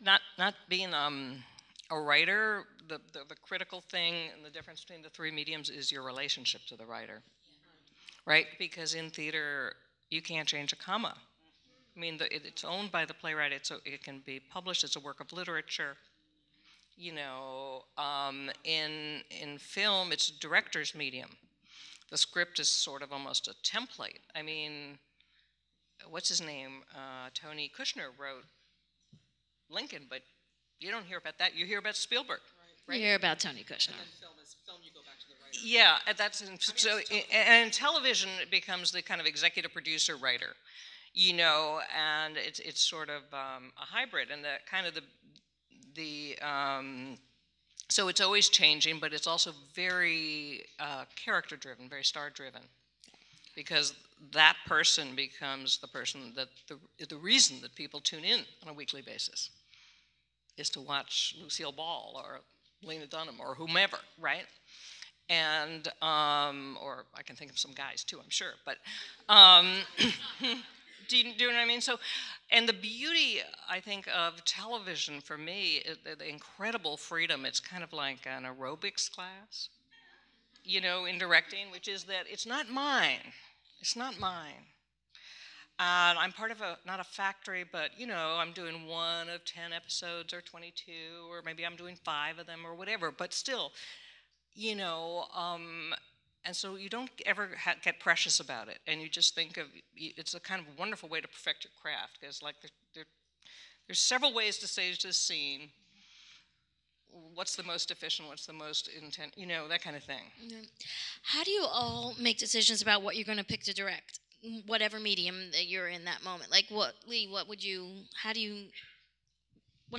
Not being a writer, the critical thing and the difference between the three mediums is your relationship to the writer, right? Because in theater, you can't change a comma. I mean, it's owned by the playwright. It can be published as a work of literature. In film, it's a director's medium. The script is sort of almost a template. I mean, what's his name? Tony Kushner wrote Lincoln, but you don't hear about that. You hear about Spielberg. Right? You hear about Tony Kushner. And then film, you go back to the writer. Yeah, and in television, it becomes the kind of executive producer writer, and it's sort of a hybrid, and so it's always changing, but it's also very character driven, very star driven, because that person becomes the person that the reason that people tune in on a weekly basis is to watch Lucille Ball or Lena Dunham or whomever, right? And or I can think of some guys too, I'm sure, but do you know what I mean? So, and the beauty, I think, of television for me, the incredible freedom. It's kind of like an aerobics class, in directing, which is that it's not mine. It's not mine. And I'm part of not a factory, but, I'm doing 1 of 10 episodes or 22, or maybe I'm doing 5 of them or whatever, but still, and so you don't ever get precious about it, and you just think of it's a kind of wonderful way to perfect your craft, because like there's several ways to stage this scene. What's the most efficient? What's the most intent? That kind of thing. How do you all make decisions about what you're going to pick to direct, whatever medium that you're in that moment? Like, what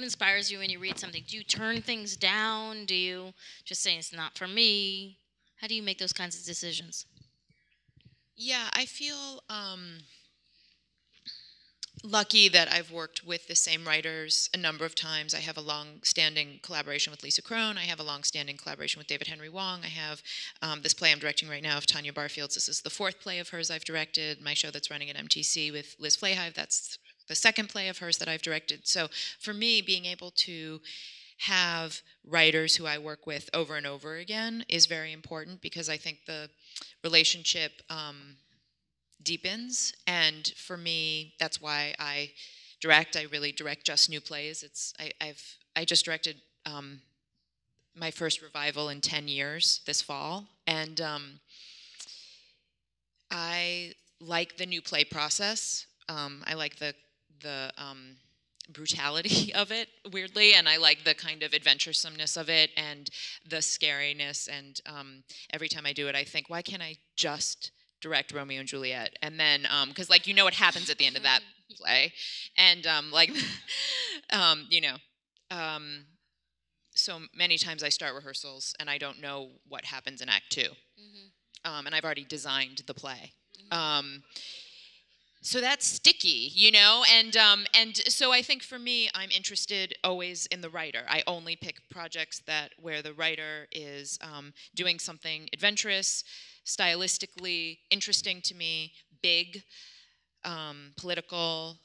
inspires you when you read something? Do you turn things down? Do you just say it's not for me? How do you make those kinds of decisions? Yeah, I feel lucky that I've worked with the same writers a number of times. I have a long-standing collaboration with Lisa Crone. I have a long-standing collaboration with David Henry Wong. I have this play I'm directing right now of Tanya Barfield's. This is the 4th play of hers I've directed. My show that's running at MTC with Liz Flahive, that's the 2nd play of hers that I've directed. So for me, being able to have writers who I work with over and over again is very important, because I think the relationship deepens. And for me, that's why I direct. I really direct just new plays. I just directed my first revival in 10 years this fall, and I like the new play process. I like the brutality of it, weirdly, and I like the kind of adventuresomeness of it and the scariness, and every time I do it I think, why can't I just direct Romeo and Juliet? And then because what happens at the end of that play, and so many times I start rehearsals and I don't know what happens in Act 2, and I've already designed the play. So that's sticky, and so I think for me, I'm interested always in the writer. I only pick projects where the writer is doing something adventurous, stylistically interesting to me, big, political,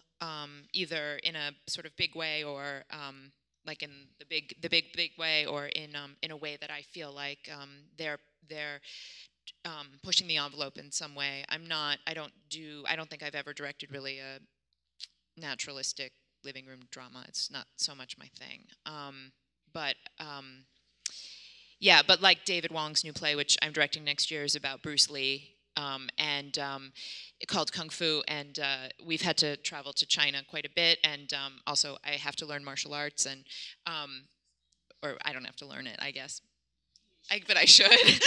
either in a sort of big way or like in the big way, or in a way that I feel like they're pushing the envelope in some way. I don't think I've ever directed really a naturalistic living room drama. It's not so much my thing. But like David Wong's new play, which I'm directing next year, is about Bruce Lee, and called Kung Fu, and we've had to travel to China quite a bit, and also I have to learn martial arts, and or I don't have to learn it, I guess, but I should.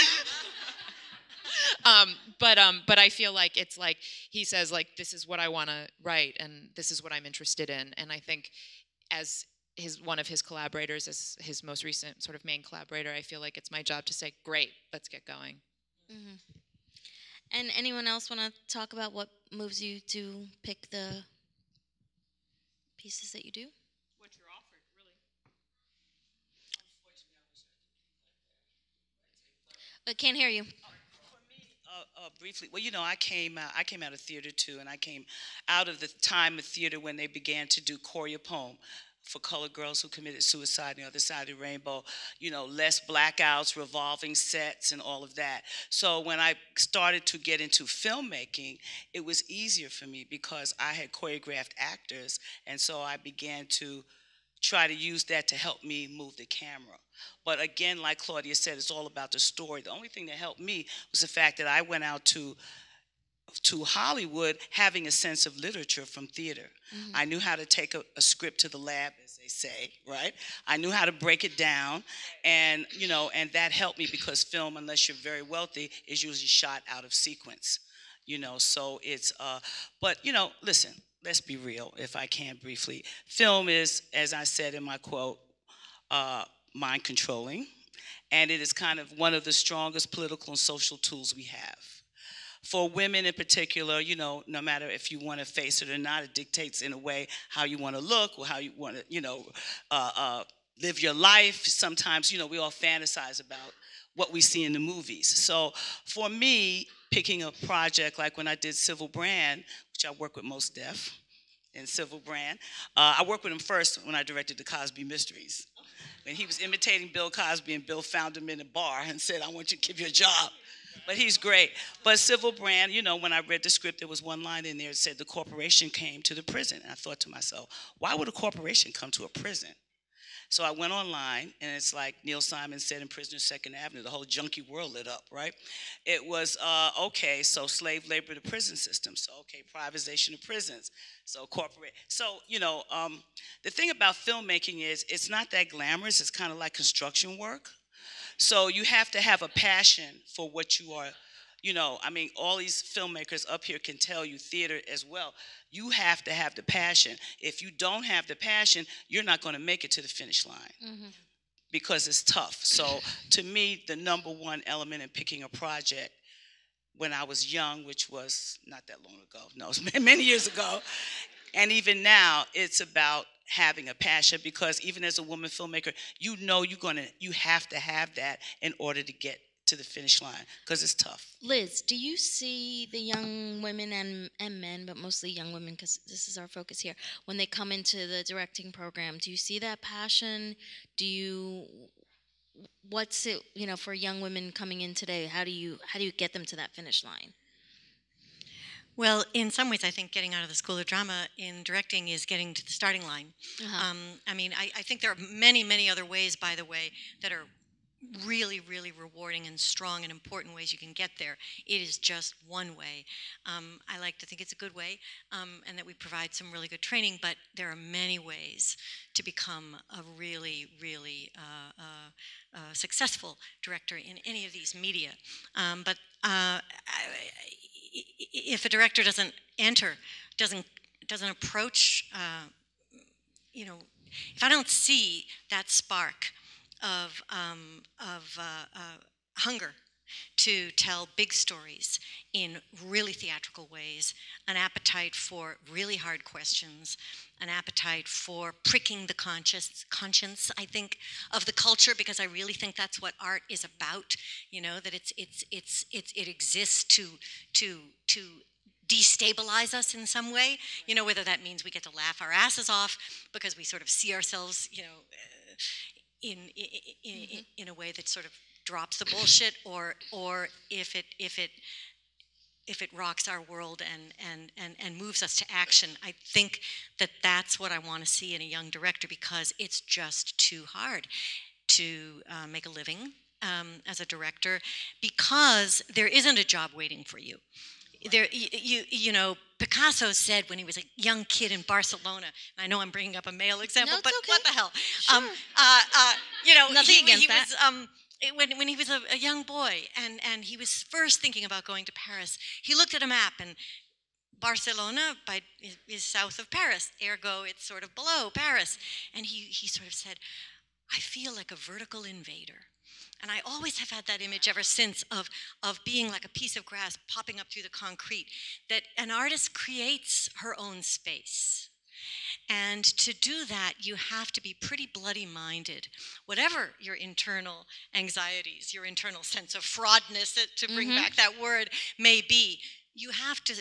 But I feel like it's like he says, like, this is what I want to write and this is what I'm interested in, and I think as one of his collaborators, as his most recent sort of main collaborator, I feel like it's my job to say, great, let's get going. Mm-hmm. And anyone else want to talk about what moves you to pick the pieces that you do? What you're offered, really. I can't hear you. For me, briefly, well, I came out of theater too, and I came out of the time of theater when they began to do choreo poem for colored girls who committed suicide on the other side of the rainbow, less blackouts, revolving sets, and all of that. So when I started to get into filmmaking, it was easier for me because I had choreographed actors, and so I began to try to use that to help me move the camera. But again, like Claudia said, it's all about the story. The only thing that helped me was the fact that I went out to Hollywood having a sense of literature from theater. Mm-hmm. I knew how to take a script to the lab, as they say, right? I knew how to break it down, and and that helped me because film, unless you're very wealthy, is usually shot out of sequence. So it's but listen, let's be real, if I can briefly. Film is, as I said in my quote, mind controlling, and it is kind of one of the strongest political and social tools we have. For women in particular, no matter if you want to face it or not, it dictates in a way how you want to look or how you want to, live your life. Sometimes, we all fantasize about what we see in the movies. So for me, picking a project like when I did Civil Brand, which I work with Mos Def in Civil Brand, I worked with him first when I directed the Cosby Mysteries. When he was imitating Bill Cosby, and Bill found him in a bar and said, "I want you to give you a job." But he's great. But Civil Brand, when I read the script, there was one line in there that said the corporation came to the prison. And I thought to myself, why would a corporation come to a prison? So I went online, and it's like Neil Simon said in Prisoner Second Avenue, the whole junkie world lit up, right? It was, okay, so slave labor to prison system. So, okay, privatization of prisons. So corporate. So, the thing about filmmaking is it's not that glamorous. It's kind of like construction work. So you have to have a passion for what you are, all these filmmakers up here can tell you, theater as well. You have to have the passion. If you don't have the passion, you're not going to make it to the finish line. Mm-hmm. Because it's tough. So to me, the number one element in picking a project when I was young, which was not that long ago, no, it was many years ago, and even now, it's about having a passion, because even as a woman filmmaker, you have to have that in order to get to the finish line, because it's tough. Liz, do you see the young women and men, but mostly young women, because this is our focus here, when they come into the directing program, do you see that passion? What's it, for young women coming in today, how do you get them to that finish line? Well, in some ways, I think getting out of the School of Drama in directing is getting to the starting line. Uh-huh. I think there are many, many other ways, by the way, that are really, really rewarding and strong and important ways you can get there. It is just one way. I like to think it's a good way, and that we provide some really good training, but there are many ways to become a really, really successful director in any of these media. If a director doesn't approach, if I don't see that spark of hunger to tell big stories in really theatrical ways, an appetite for really hard questions, an appetite for pricking the conscience, I think, of the culture, because I really think that's what art is about. That it exists to destabilize us in some way. Whether that means we get to laugh our asses off because we sort of see ourselves, in a way that sort of drops the bullshit, or if it rocks our world and moves us to action. I think that's what I want to see in a young director, because it's just too hard to make a living as a director, because there isn't a job waiting for you. Picasso said when he was a young kid in Barcelona, and I know I'm bringing up a male example, no, but okay. What the hell? Sure. Nothing against that. When he was a young boy, and he was first thinking about going to Paris, he looked at a map, and Barcelona is south of Paris, ergo it's sort of below Paris. And he sort of said, I feel like a vertical invader. And I always have had that image ever since of being like a piece of grass popping up through the concrete, that an artist creates her own space. And to do that, you have to be pretty bloody minded. Whatever your internal anxieties, your internal sense of fraudness, to bring back that word, may be, you have to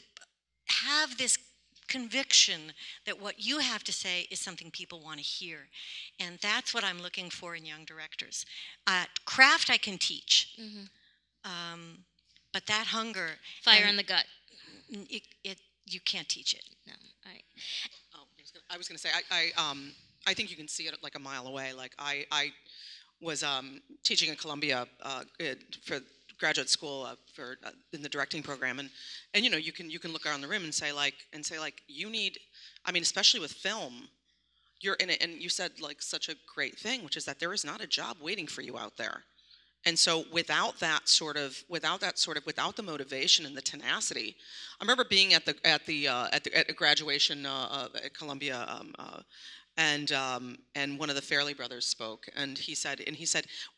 have this conviction that what you have to say is something people want to hear. And that's what I'm looking for in young directors. Craft I can teach, but that hunger, Fire in the gut. You can't teach it. No, I was going to say, I think you can see it like a mile away. Like I was teaching at Columbia for graduate school in the directing program, and you know, you can look around the room and say like you need, I mean, especially with film, you're in it, and you said like such a great thing, which is that there is not a job waiting for you out there. And so without the motivation and the tenacity, I remember being at a graduation at Columbia, and one of the Fairley brothers spoke, and he said,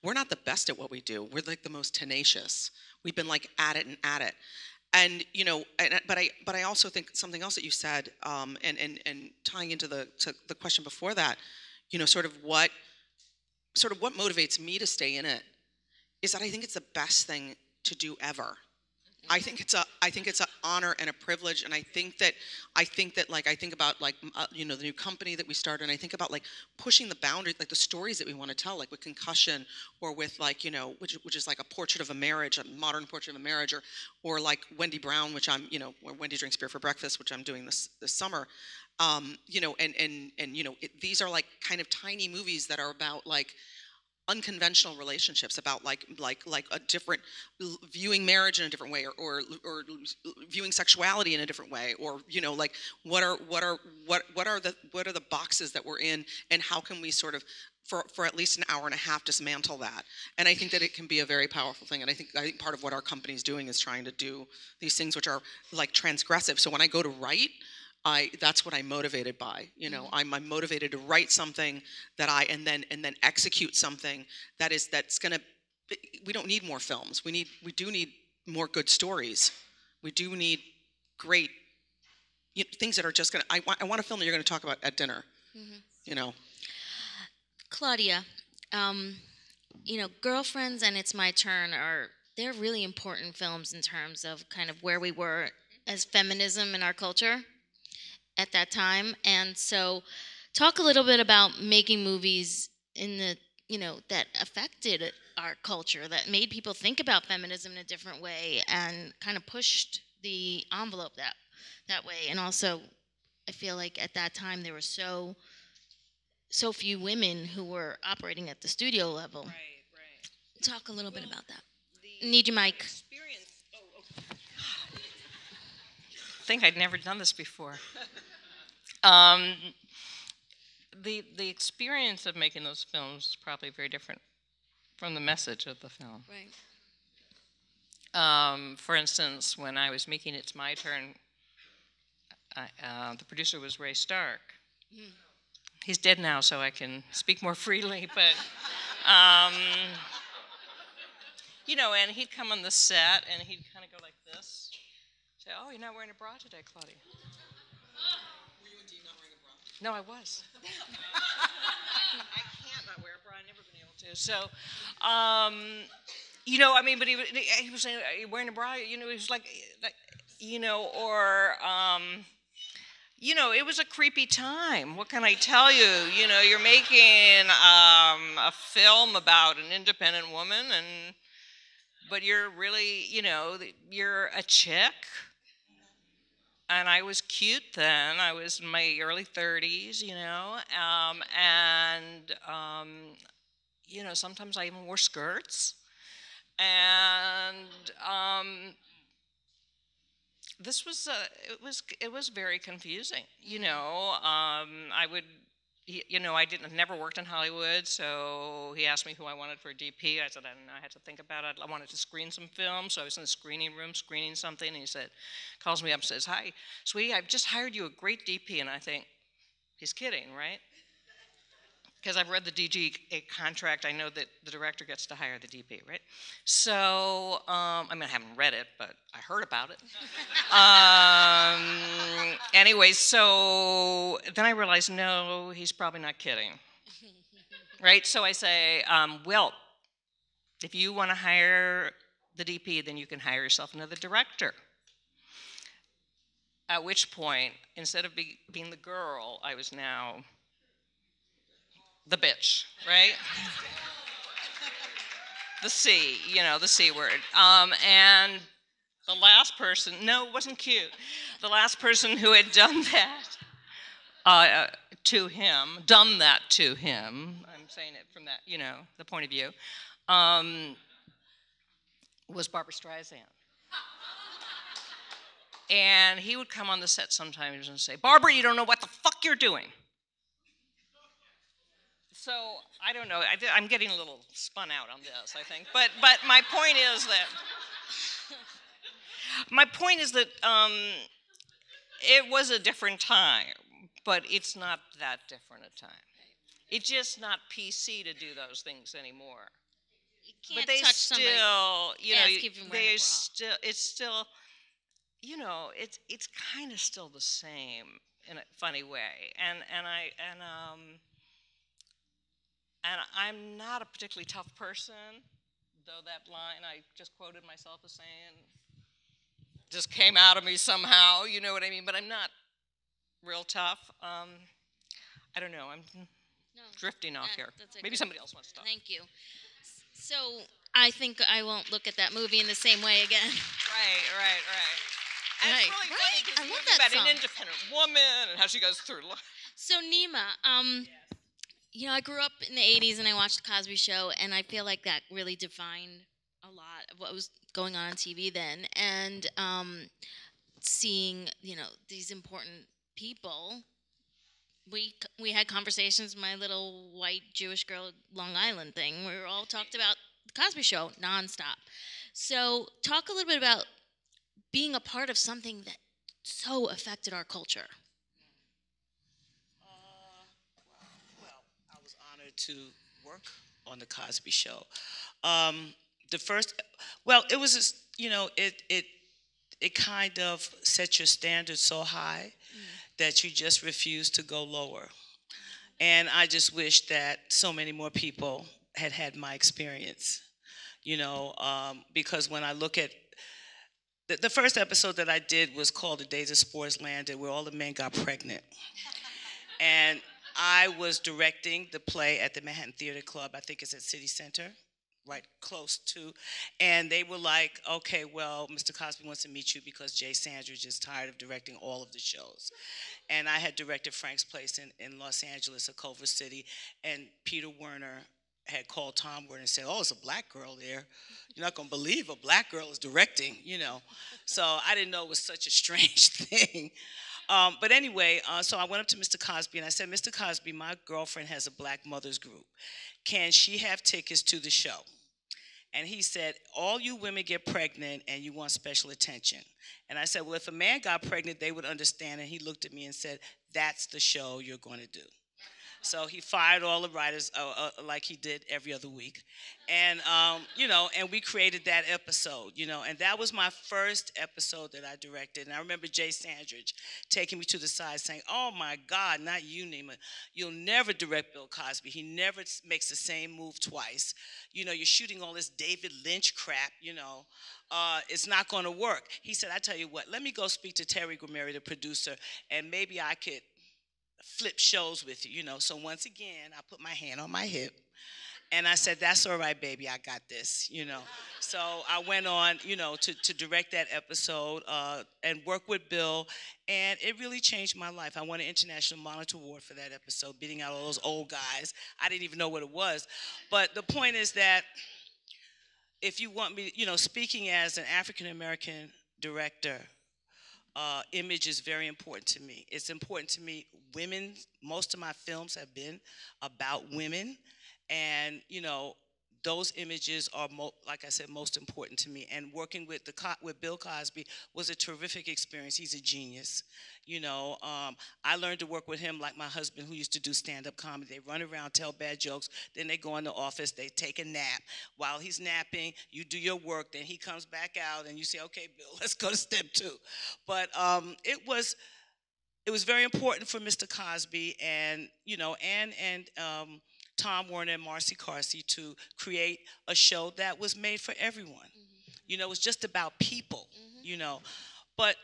we're not the best at what we do. We're like the most tenacious. We've been like at it, and you know, but I also think something else that you said, and tying into the question before that, you know, sort of what motivates me to stay in it is that I think it's the best thing to do ever. I think it's an honor and a privilege, and I think that like I think about like you know, the new company that we started, and I think about like pushing the boundaries, like the stories that we want to tell, like with Concussion, or with like, you know, which is like a portrait of a marriage, a modern portrait of a marriage, or like Wendy Brown, which I'm, you know, or Wendy Drinks Beer for Breakfast, which I'm doing this summer, you know, and you know, these are like kind of tiny movies that are about like unconventional relationships, about like a different, viewing marriage in a different way, or viewing sexuality in a different way, or you know, like what are the boxes that we're in, and how can we sort of for at least an hour and a half dismantle that. And I think that it can be a very powerful thing, and I think part of what our company is doing is trying to do these things which are like transgressive. So when I go to write, that's what I'm motivated by. You know, I'm motivated to write something that and then execute something that's gonna. We don't need more films. We do need more good stories. We do need great things that are just gonna. I want a film that you're gonna talk about at dinner. You know, Claudia, you know, Girlfriends and It's My Turn they're really important films in terms of kind of where we were as feminism in our culture at that time. And so talk a little bit about making movies in the, you know, that affected our culture, that made people think about feminism in a different way and kind of pushed the envelope that way. And also, I feel like at that time there were so few women who were operating at the studio level. Right. Talk a little bit about that. Need your mic. I think I'd never done this before. The experience of making those films is probably very different from the message of the film. Right. For instance, when I was making It's My Turn, the producer was Ray Stark. He's dead now, so I can speak more freely, but you know, and he'd come on the set and he'd kind of go like this, say, "Oh, you're not wearing a bra today, Claudia." were you indeed not wearing a bra? No, I was. I can't not wear a bra. I've never been able to. So, you know, I mean, but he was saying, "Are you wearing a bra?" You know, he was like you know, or, you know, it was a creepy time. What can I tell you? You know, you're making a film about an independent woman, but you're really, you know, you're a chick. And I was cute then. I was in my early 30s, you know, you know, sometimes I even wore skirts. And this was it was very confusing, you know. You know, I never worked in Hollywood, so he asked me who I wanted for a DP. I said, I don't know, I had to think about it. I wanted to screen some films, so I was in the screening room screening something, and he calls me up and says, "Hi, sweetie, I've just hired you a great DP," and I think, he's kidding, right? because I've read the DG contract, I know that the director gets to hire the DP, right? So, I mean, I haven't read it, but I heard about it. Anyway, so then I realized, no, he's probably not kidding, right? So I say, well, if you want to hire the DP, then you can hire yourself another director. At which point, instead of being the girl, I was now the bitch, right? The C, the C word. And the last person, no, it wasn't cute. The last person who had done that to him, I'm saying it from that, the point of view, was Barbara Streisand. And he would come on the set sometimes and say, Barbara, you don't know what the fuck you're doing. So, I don't know, I'm getting a little spun out on this, I think. But my point is that, it was a different time, but it's not that different a time. It's just not PC to do those things anymore. You can't but they touch still, it's still, it's kind of still the same in a funny way. And I'm not a particularly tough person, though that line I just quoted myself as saying just came out of me somehow, you know what I mean? But I'm not real tough. I don't know, I'm drifting off here. Maybe somebody else wants to talk. Thank you. So I think I won't look at that movie in the same way again. Right. And it's really funny because you think about an independent woman and how she goes through life. So Nima, I grew up in the 80s and I watched The Cosby Show, and I feel like that really defined a lot of what was going on TV then. And seeing, these important people, we had conversations, my little white Jewish girl Long Island thing, we were all talked about The Cosby Show nonstop. So talk a little bit about being a part of something that so affected our culture. Well, I was honored to work on The Cosby Show. It was just, it kind of set your standards so high that you just refuse to go lower. And I just wish that so many more people had my experience, because when I look at the first episode that I did was called The Days of Spores Landed, where all the men got pregnant. And I was directing the play at the Manhattan Theater Club. I think it's at City Center, right close to. And they were like, okay, well, Mr. Cosby wants to meet you because Jay Sandridge is tired of directing all of the shows. And I had directed Frank's Place in Los Angeles, at Culver City, and Peter Werner had called Tom Werner and said, oh, it's a black girl there. You're not going to believe a black girl is directing, So I didn't know it was such a strange thing. But anyway, so I went up to Mr. Cosby and I said, Mr. Cosby, my girlfriend has a Black Mothers Group. Can she have tickets to the show? And he said, all you women get pregnant and you want special attention. And I said, well, if a man got pregnant, they would understand. And he looked at me and said, that's the show you're going to do. So he fired all the writers like he did every other week. And, and we created that episode, and that was my first episode that I directed. And I remember Jay Sandridge taking me to the side saying, oh my God, not you, Nima. You'll never direct Bill Cosby. He never makes the same move twice. You're shooting all this David Lynch crap, it's not going to work. He said, I tell you what, let me go speak to Terry Grimeri, the producer, and maybe I could flip shows with you, So once again, I put my hand on my hip and I said, that's all right, baby, I got this, So I went on, to direct that episode and work with Bill, and it really changed my life. I won an International Monitor Award for that episode, beating out all those old guys. I didn't even know what it was. But the point is that if you want me, speaking as an African-American director, image is very important to me. It's important to me. Women, most of my films have been about women, and those images are, like I said, most important to me. And working with with Bill Cosby was a terrific experience. He's a genius. You know, I learned to work with him like my husband, who used to do stand-up comedy. They run around, tell bad jokes, then they go in the office, they take a nap. While he's napping, you do your work, then he comes back out, and you say, okay, Bill, let's go to step 2. But it was very important for Mr. Cosby and, you know, and Tom Warner and Marcy Carsey to create a show that was made for everyone. Mm-hmm. You know, it was just about people, mm-hmm. you know. But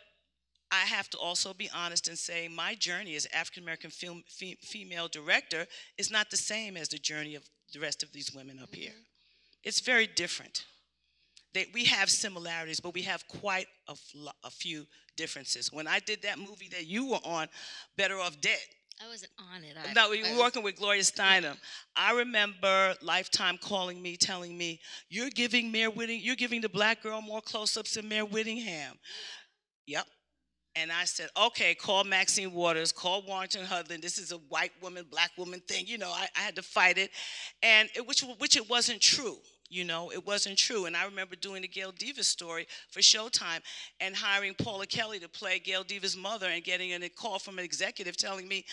I have to also be honest and say my journey as African-American female director is not the same as the journey of the rest of these women up mm-hmm. here. It's very different. We have similarities, but we have quite a few differences. When I did that movie that you were on, Better Off Dead. I wasn't on it. No, we were working with Gloria Steinem. I remember Lifetime calling me, telling me, you're giving the black girl more close-ups than Mayor Whittingham. Yep. And I said, okay, call Maxine Waters, call Warrington Hudlin. This is a white woman, black woman thing. You know, I had to fight it, and which it wasn't true. You know, it wasn't true. And I remember doing the Gail Divas story for Showtime and hiring Paula Kelly to play Gail Divas' mother and getting a call from an executive telling me,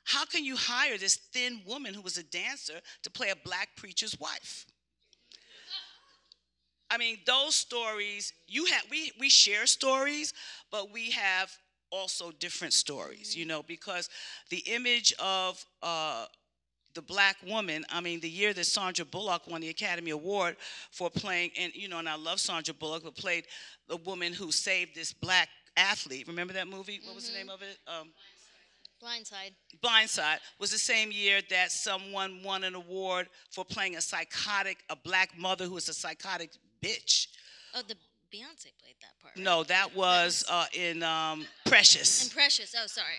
how can you hire this thin woman who was a dancer to play a black preacher's wife? I mean, those stories, we share stories, but we have also different stories, you know, because the image of the black woman, I mean, the year that Sandra Bullock won the Academy Award for playing, and you know, and I love Sandra Bullock, but played the woman who saved this black athlete. Remember that movie? What was the name of it? Blindside. Blindside was the same year that someone won an award for playing a black mother who was a psychotic bitch. Oh, Beyonce played that part. Right? No, that was in Precious. In Precious. Oh, sorry.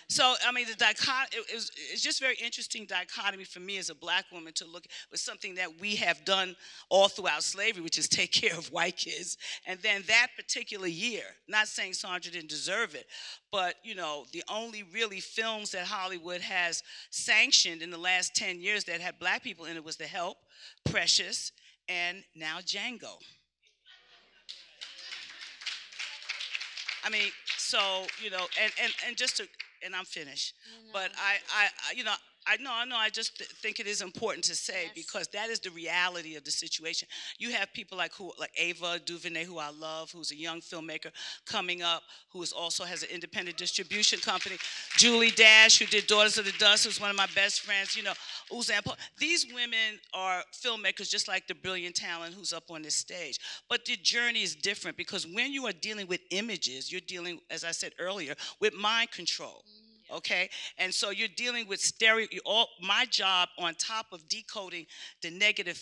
So, I mean, the dichotomy, it's just very interesting dichotomy for me as a black woman to look at something that we have done all throughout slavery, which is take care of white kids. And then that particular year, not saying Sandra didn't deserve it, but, you know, the only really films that Hollywood has sanctioned in the last 10 years that had black people in it was The Help, Precious, and now Django. I mean, so, you know, and just to, and I'm finished. No. But I just think it is important to say, yes, because that is the reality of the situation. You have people like Ava DuVernay, who I love, who's a young filmmaker coming up, who also has an independent distribution company. Julie Dash, who did Daughters of the Dust, who's one of my best friends. You know, these women are filmmakers just like the brilliant talent who's up on this stage. But the journey is different because when you are dealing with images, you're dealing, as I said earlier, with mind control. Okay, and so you're dealing with my job, on top of decoding the negative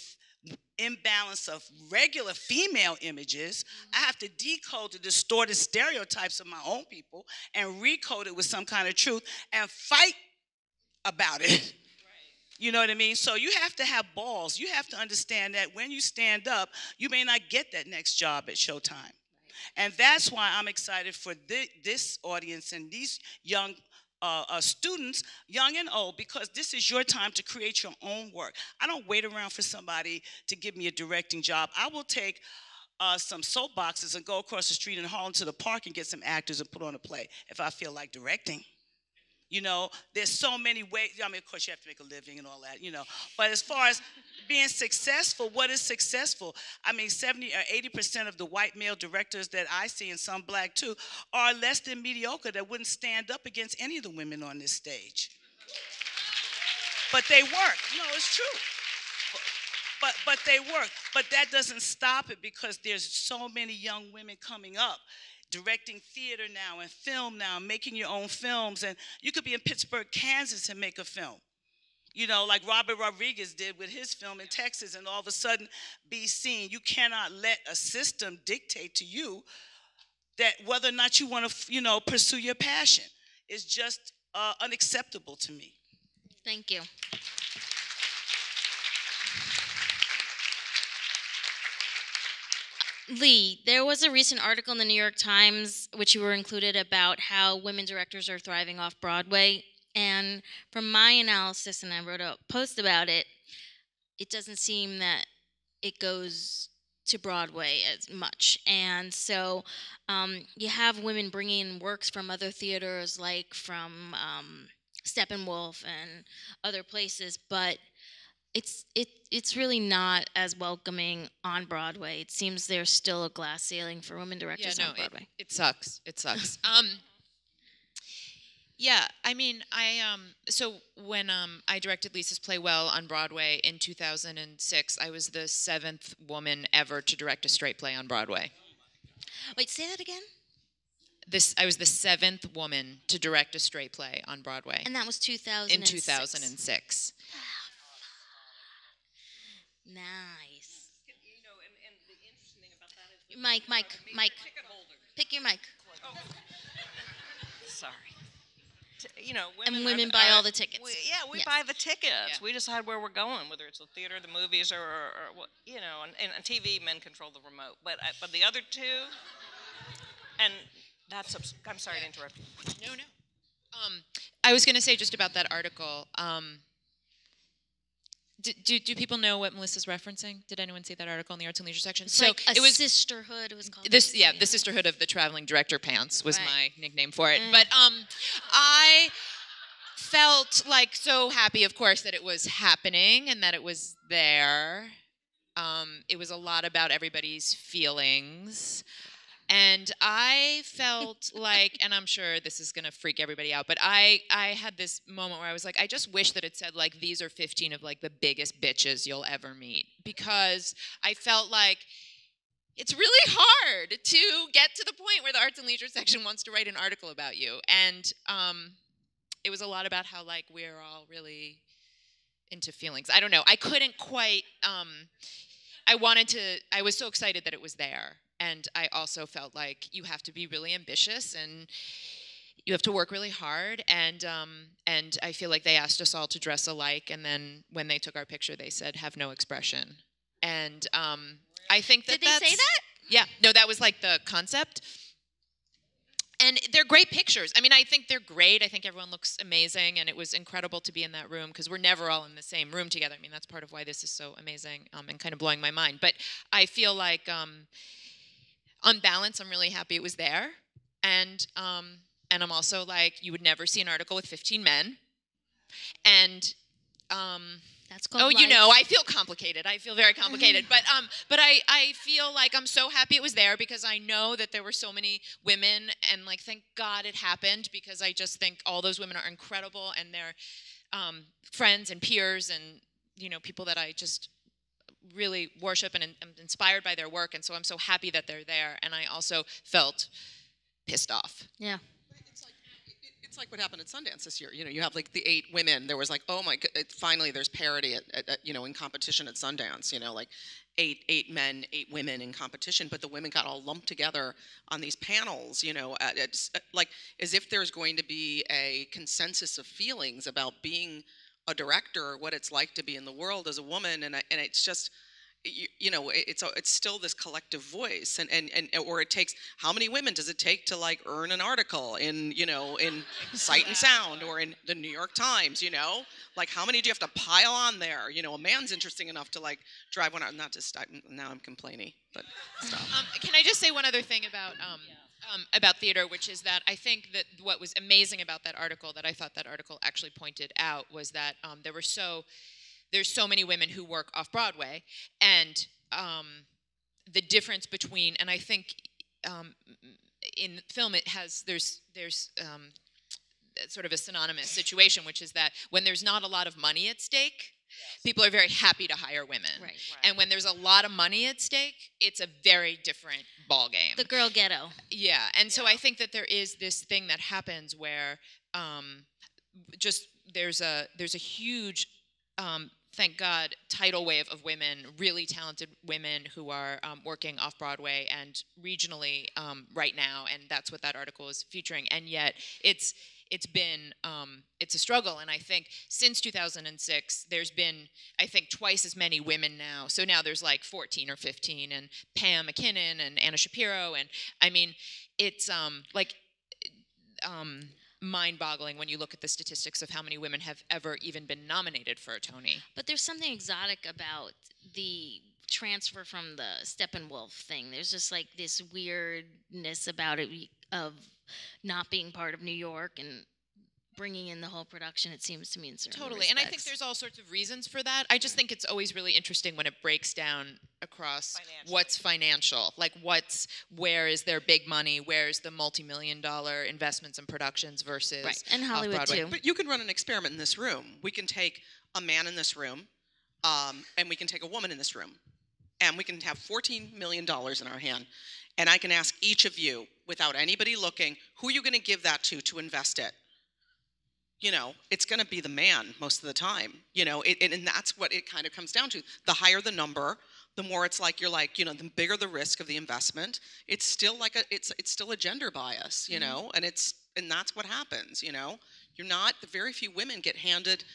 imbalance of regular female images, I have to decode the distorted stereotypes of my own people and recode it with some kind of truth and fight about it. You know what I mean? So you have to have balls. You have to understand that when you stand up, you may not get that next job at Showtime. And that's why I'm excited for this audience and these young students, young and old, because this is your time to create your own work. I don't wait around for somebody to give me a directing job. I will take some soapboxes and go across the street in Harlem to the park and get some actors and put on a play if I feel like directing. You know, there's so many ways. I mean, of course, you have to make a living and all that, you know. But as far as being successful, what is successful? I mean, 70 or 80% of the white male directors that I see, and some black too, are less than mediocre, that wouldn't stand up against any of the women on this stage. But they work. No, it's true. But they work. But that doesn't stop it, because there's so many young women coming up, directing theater now and film now, making your own films. And you could be in Pittsburgh, Kansas and make a film. You know, like Robert Rodriguez did with his film in Texas, and all of a sudden be seen. You cannot let a system dictate to you that whether or not you want to, you know, pursue your passion. It's just unacceptable to me. Thank you. Lee, there was a recent article in the New York Times, which you were included, about how women directors are thriving off Broadway. And from my analysis, and I wrote a post about it, it doesn't seem that it goes to Broadway as much. And so you have women bringing in works from other theaters, like from Steppenwolf and other places, but it's really not as welcoming on Broadway. It seems there's still a glass ceiling for women directors on Broadway. It sucks. It sucks. Yeah, I mean, so when I directed Lisa's play Well on Broadway in 2006, I was the 7th woman ever to direct a straight play on Broadway. Wait, say that again? I was the 7th woman to direct a straight play on Broadway. And that was 2006. In 2006. Nice. You know, and the interesting thing about that is Mike. Pick your mic. Oh. Sorry. You know, women buy all the tickets. We buy the tickets. Yeah. We decide where we're going, whether it's the theater, the movies, or you know, and TV, men control the remote. But the other two, and that's. I'm sorry to interrupt you. No. I was going to say just about that article. Do people know what Melissa's referencing? Did anyone see that article in the Arts and Leisure section? It's like it was sisterhood. It was called the Sisterhood of the Traveling Director Pants was my nickname for it. But I felt like so happy, of course, that it was happening and that it was there. It was a lot about everybody's feelings. And I felt like, and I'm sure this is going to freak everybody out, but I had this moment where I was like, I just wish that it said, like, these are 15 of, like, the biggest bitches you'll ever meet. Because I felt like it's really hard to get to the point where the Arts and Leisure section wants to write an article about you. And it was a lot about how, like, we're all really into feelings. I don't know. I couldn't quite, I was so excited that it was there. And I also felt like you have to be really ambitious and you have to work really hard. And I feel like they asked us all to dress alike. And then when they took our picture, they said, have no expression. And I think that Did they say that? Yeah. No, that was like the concept. And they're great pictures. I mean, I think they're great. I think everyone looks amazing. And it was incredible to be in that room because we're never all in the same room together. I mean, that's part of why this is so amazing and kind of blowing my mind. But I feel like... on balance, I'm really happy it was there. And I'm also like, you would never see an article with 15 men. And that's called oh, life. you know, I feel complicated. I feel very complicated. But I feel like I'm so happy it was there because I know that there were so many women and like thank God it happened because I just think all those women are incredible and they're friends and peers and you know people that I just really worship and am inspired by their work, and so I'm so happy that they're there. And I also felt pissed off. Yeah. It's like what happened at Sundance this year. You know, you have like the 8 women. There was like, oh my God, finally there's parity at you know in competition at Sundance. You know, like 8 men, 8 women in competition, but the women got all lumped together on these panels. You know, it's like as if there's going to be a consensus of feelings about being a director, what it's like to be in the world as a woman, and it's just, you know, it's still this collective voice, and or it takes how many women does it take to like earn an article in you know in Sight and Sound or in the New York Times, you know, like how many do you have to pile on there? You know, a man's interesting enough to like drive one out. Not to stop. Now I'm complaining, but stop. Can I just say one other thing about theater, which is that I think that what was amazing about that article, that I thought that article actually pointed out, was that there's so many women who work off Broadway, and the difference between, and I think in film there's sort of a synonymous situation, which is that when there's not a lot of money at stake, people are very happy to hire women. Right. And when there's a lot of money at stake, it's a very different ballgame. The girl ghetto. Yeah. And so I think that there is this thing that happens where just there's a huge, thank God, tidal wave of women, really talented women who are working off Broadway and regionally right now. And that's what that article is featuring. And yet it's been it's a struggle, and I think since 2006 there's been I think twice as many women now. So now there's like 14 or 15, and Pam McKinnon and Anna Shapiro, and I mean it's mind-boggling when you look at the statistics of how many women have ever even been nominated for a Tony. But there's something exotic about the transfer from the Steppenwolf thing. There's just like this weirdness about it of not being part of New York and bringing in the whole production, it seems to me, in certain Totally, respects. and I think there's all sorts of reasons for that. I just think it's always really interesting when it breaks down across what's financial, like where is there big money, where's the multi-million-dollar investments and productions versus right, and Hollywood Off-Broadway. too. But you can run an experiment in this room. We can take a man in this room, and we can take a woman in this room, and we can have $14 million in our hand, and I can ask each of you, without anybody looking, who are you going to give that to invest it? You know, it's going to be the man most of the time, you know, and that's what it kind of comes down to. The higher the number, the more it's like, you're like, you know, the bigger the risk of the investment. It's still like it's still a gender bias, you know, and that's what happens, you know. Very few women get handed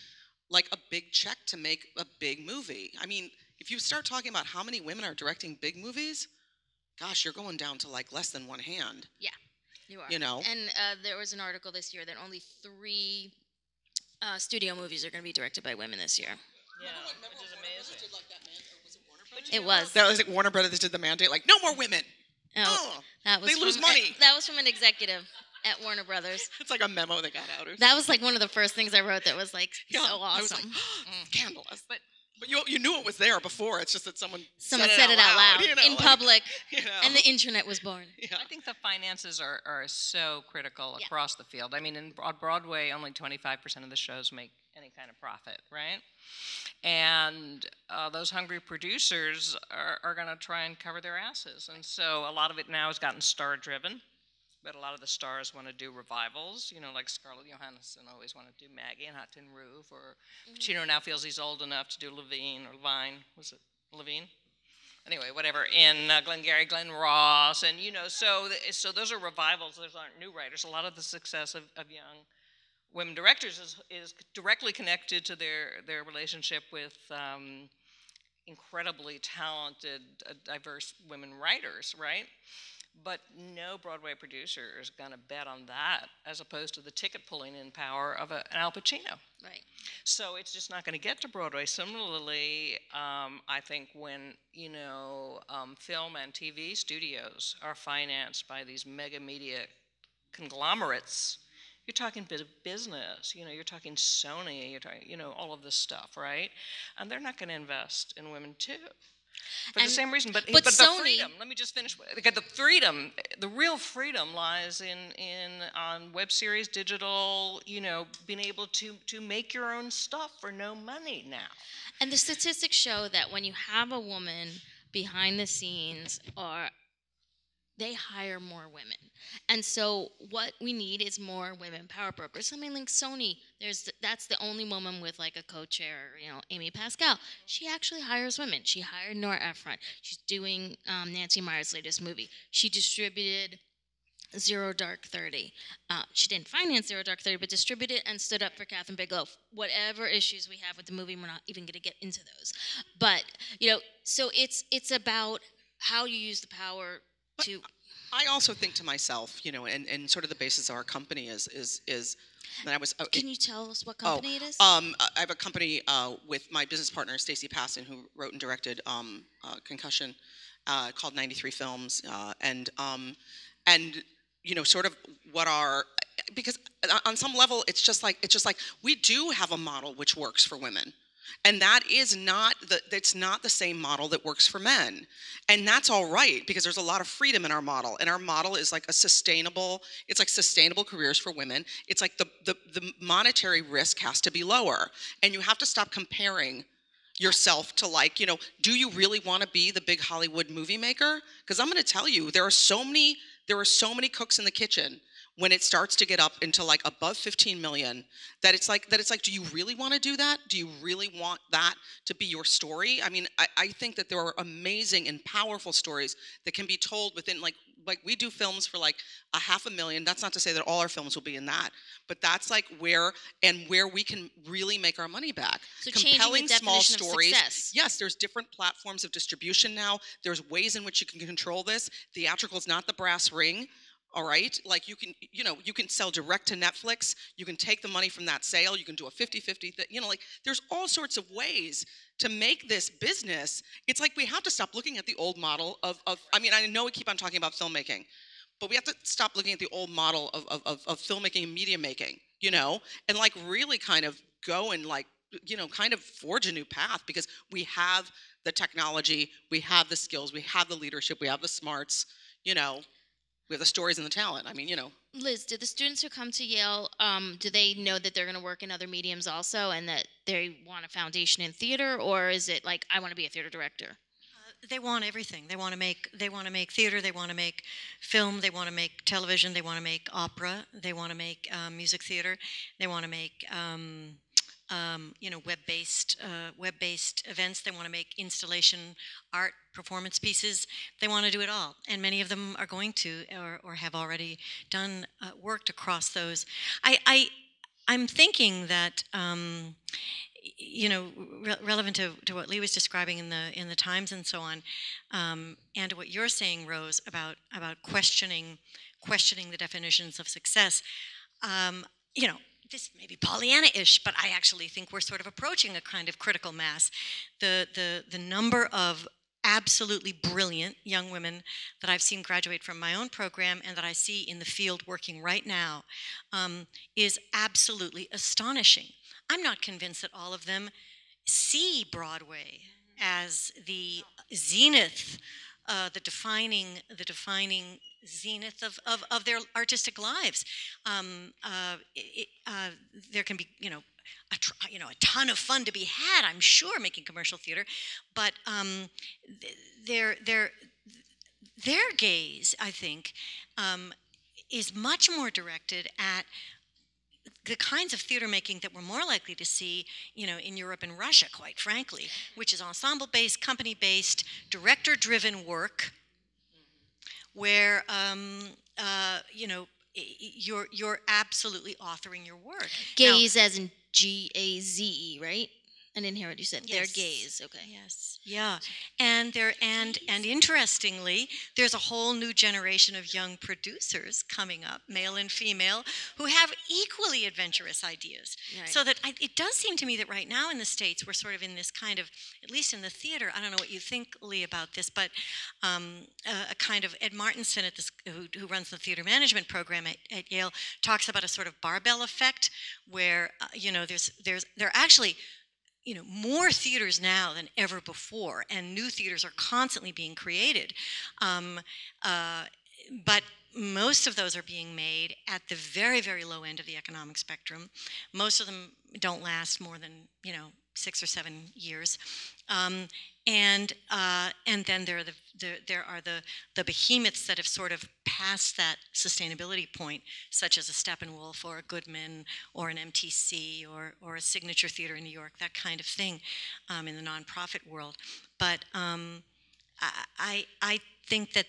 like a big check to make a big movie. I mean, if you start talking about how many women are directing big movies, gosh, you're going down to like less than one hand. Yeah. You are. You know? And there was an article this year that only 3 studio movies are going to be directed by women this year. Yeah, which is amazing. It was. That was like Warner Brothers did the mandate, like, no more women. Oh, that was they lose money. That was from an executive at Warner Brothers. It's like a memo that got out. That was like one of the first things I wrote that was like so awesome. I was like, scandalous. But you knew it was there before. It's just that someone said it out loud you know, in public, you know. and the internet was born. Yeah. I think the finances are so critical across the field. I mean, on Broadway, only 25% of the shows make any kind of profit, right? And those hungry producers are going to try and cover their asses. And so a lot of it now has gotten star-driven. But a lot of the stars want to do revivals, you know, like Scarlett Johansson always wanted to do Maggie and Hot Tin Roof, or Pacino now feels he's old enough to do Levine, was it Levine? Anyway, whatever, in Glengarry Glen Ross, and, you know, so those are revivals, those aren't new writers. A lot of the success of young women directors is directly connected to their relationship with incredibly talented, diverse women writers, right? But no Broadway producer is going to bet on that as opposed to the ticket pulling in power of an Al Pacino. Right. So it's just not going to get to Broadway. Similarly, I think when, you know, film and TV studios are financed by these mega media conglomerates, you're talking bit of business, you know, you're talking Sony, you're talking, you know, all of this stuff, right? And they're not going to invest in women too. For the same reason, but Sony, the freedom. Let me just finish. The freedom, the real freedom lies on web series, digital. You know, being able to make your own stuff for no money now. And the statistics show that when you have a woman behind the scenes, they hire more women. And so what we need is more women power brokers. I mean, like Sony, that's the only woman with like a co-chair, you know, Amy Pascal. She actually hires women. She hired Nora Ephron. She's doing Nancy Meyer's latest movie. She distributed Zero Dark 30. She didn't finance Zero Dark 30, but distributed and stood up for Catherine Bigelow. Whatever issues we have with the movie, we're not even going to get into those. But, you know, so it's about how you use the power to... I also think to myself, you know, and sort of the basis of our company is that I was. Can you tell us what company it is? I have a company with my business partner Stacey Passon, who wrote and directed Concussion, called 93 Films, and you know, sort of because on some level it's just like we do have a model which works for women. And that's not the same model that works for men. And that's all right, because there's a lot of freedom in our model. And our model is like sustainable careers for women. It's like the monetary risk has to be lower. And you have to stop comparing yourself to, like, you know, do you really want to be the big Hollywood movie maker? Because I'm going to tell you, there are so many cooks in the kitchen when it starts to get up into like above 15 million, that it's like, do you really want to do that? Do you really want that to be your story? I mean, I think that there are amazing and powerful stories that can be told within like we do films for like $500,000. That's not to say that all our films will be in that, but that's like where we can really make our money back. So compelling small stories. Of success. Yes, there's different platforms of distribution now. There's ways in which you can control this. Theatrical is not the brass ring. All right, like you can sell direct to Netflix. You can take the money from that sale. You can do a 50-50 like there's all sorts of ways to make this business. It's like we have to stop looking at the old model of I mean, I know we keep on talking about filmmaking, but we have to stop looking at the old model of filmmaking and media making, and like really kind of go and like, kind of forge a new path, because we have the technology, we have the skills, we have the leadership, we have the smarts, we have the stories and the talent. I mean, Liz, do the students who come to Yale, do they know that they're going to work in other mediums also, and that they want a foundation in theater, or is it like, I want to be a theater director? They want everything. They want to make theater. They want to make film. They want to make television. They want to make opera. They want to make music theater. They want to make web-based events. They want to make installation art performance pieces. They want to do it all, and many of them are going to or have already done worked across those. I'm thinking that. Relevant to what Lee was describing in the Times and so on, and to what you're saying, Rose, about questioning the definitions of success. This may be Pollyanna-ish, but I actually think we're sort of approaching a kind of critical mass. The number of absolutely brilliant young women that I've seen graduate from my own program and that I see in the field working right now is absolutely astonishing. I'm not convinced that all of them see Broadway as the zenith, the defining zenith of their artistic lives. There can be, a ton of fun to be had, I'm sure, making commercial theater, but their gaze, I think, is much more directed at the kinds of theater making that we're more likely to see, in Europe and Russia, quite frankly, which is ensemble-based, company-based, director-driven work, where you're absolutely authoring your work. Gaze, as in Gaze, right? I didn't hear what you said. Yes. Their gaze. Okay. Yes. Yeah. And interestingly, there's a whole new generation of young producers coming up, male and female, who have equally adventurous ideas. Right. So that it does seem to me that right now in the States, we're sort of in this kind of, at least in the theater, I don't know what you think, Lee, about this, but a kind of Ed Martinson who runs the theater management program at Yale talks about a sort of barbell effect where there are actually more theaters now than ever before, and new theaters are constantly being created. But most of those are being made at the very, very low end of the economic spectrum. Most of them don't last more than 6 or 7 years. And then there are the behemoths that have sort of passed that sustainability point, such as a Steppenwolf or a Goodman or an MTC or a Signature Theater in New York, that kind of thing, in the nonprofit world. But I think that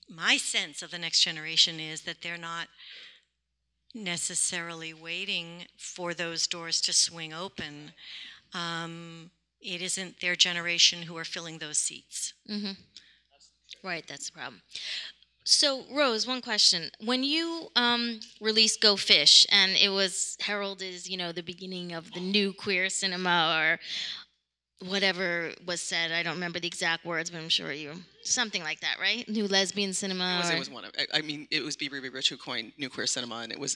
my sense of the next generation is that they're not necessarily waiting for those doors to swing open. It isn't their generation who are filling those seats. Mm-hmm. Right, that's the problem. So, Rose, one question. When you released Go Fish, and it was heralded as, the beginning of the new queer cinema, or whatever was said, I don't remember the exact words, but I'm sure something like that, right? New lesbian cinema. It was one of. I mean, it was B. Ruby Rich who coined new queer cinema, and it was.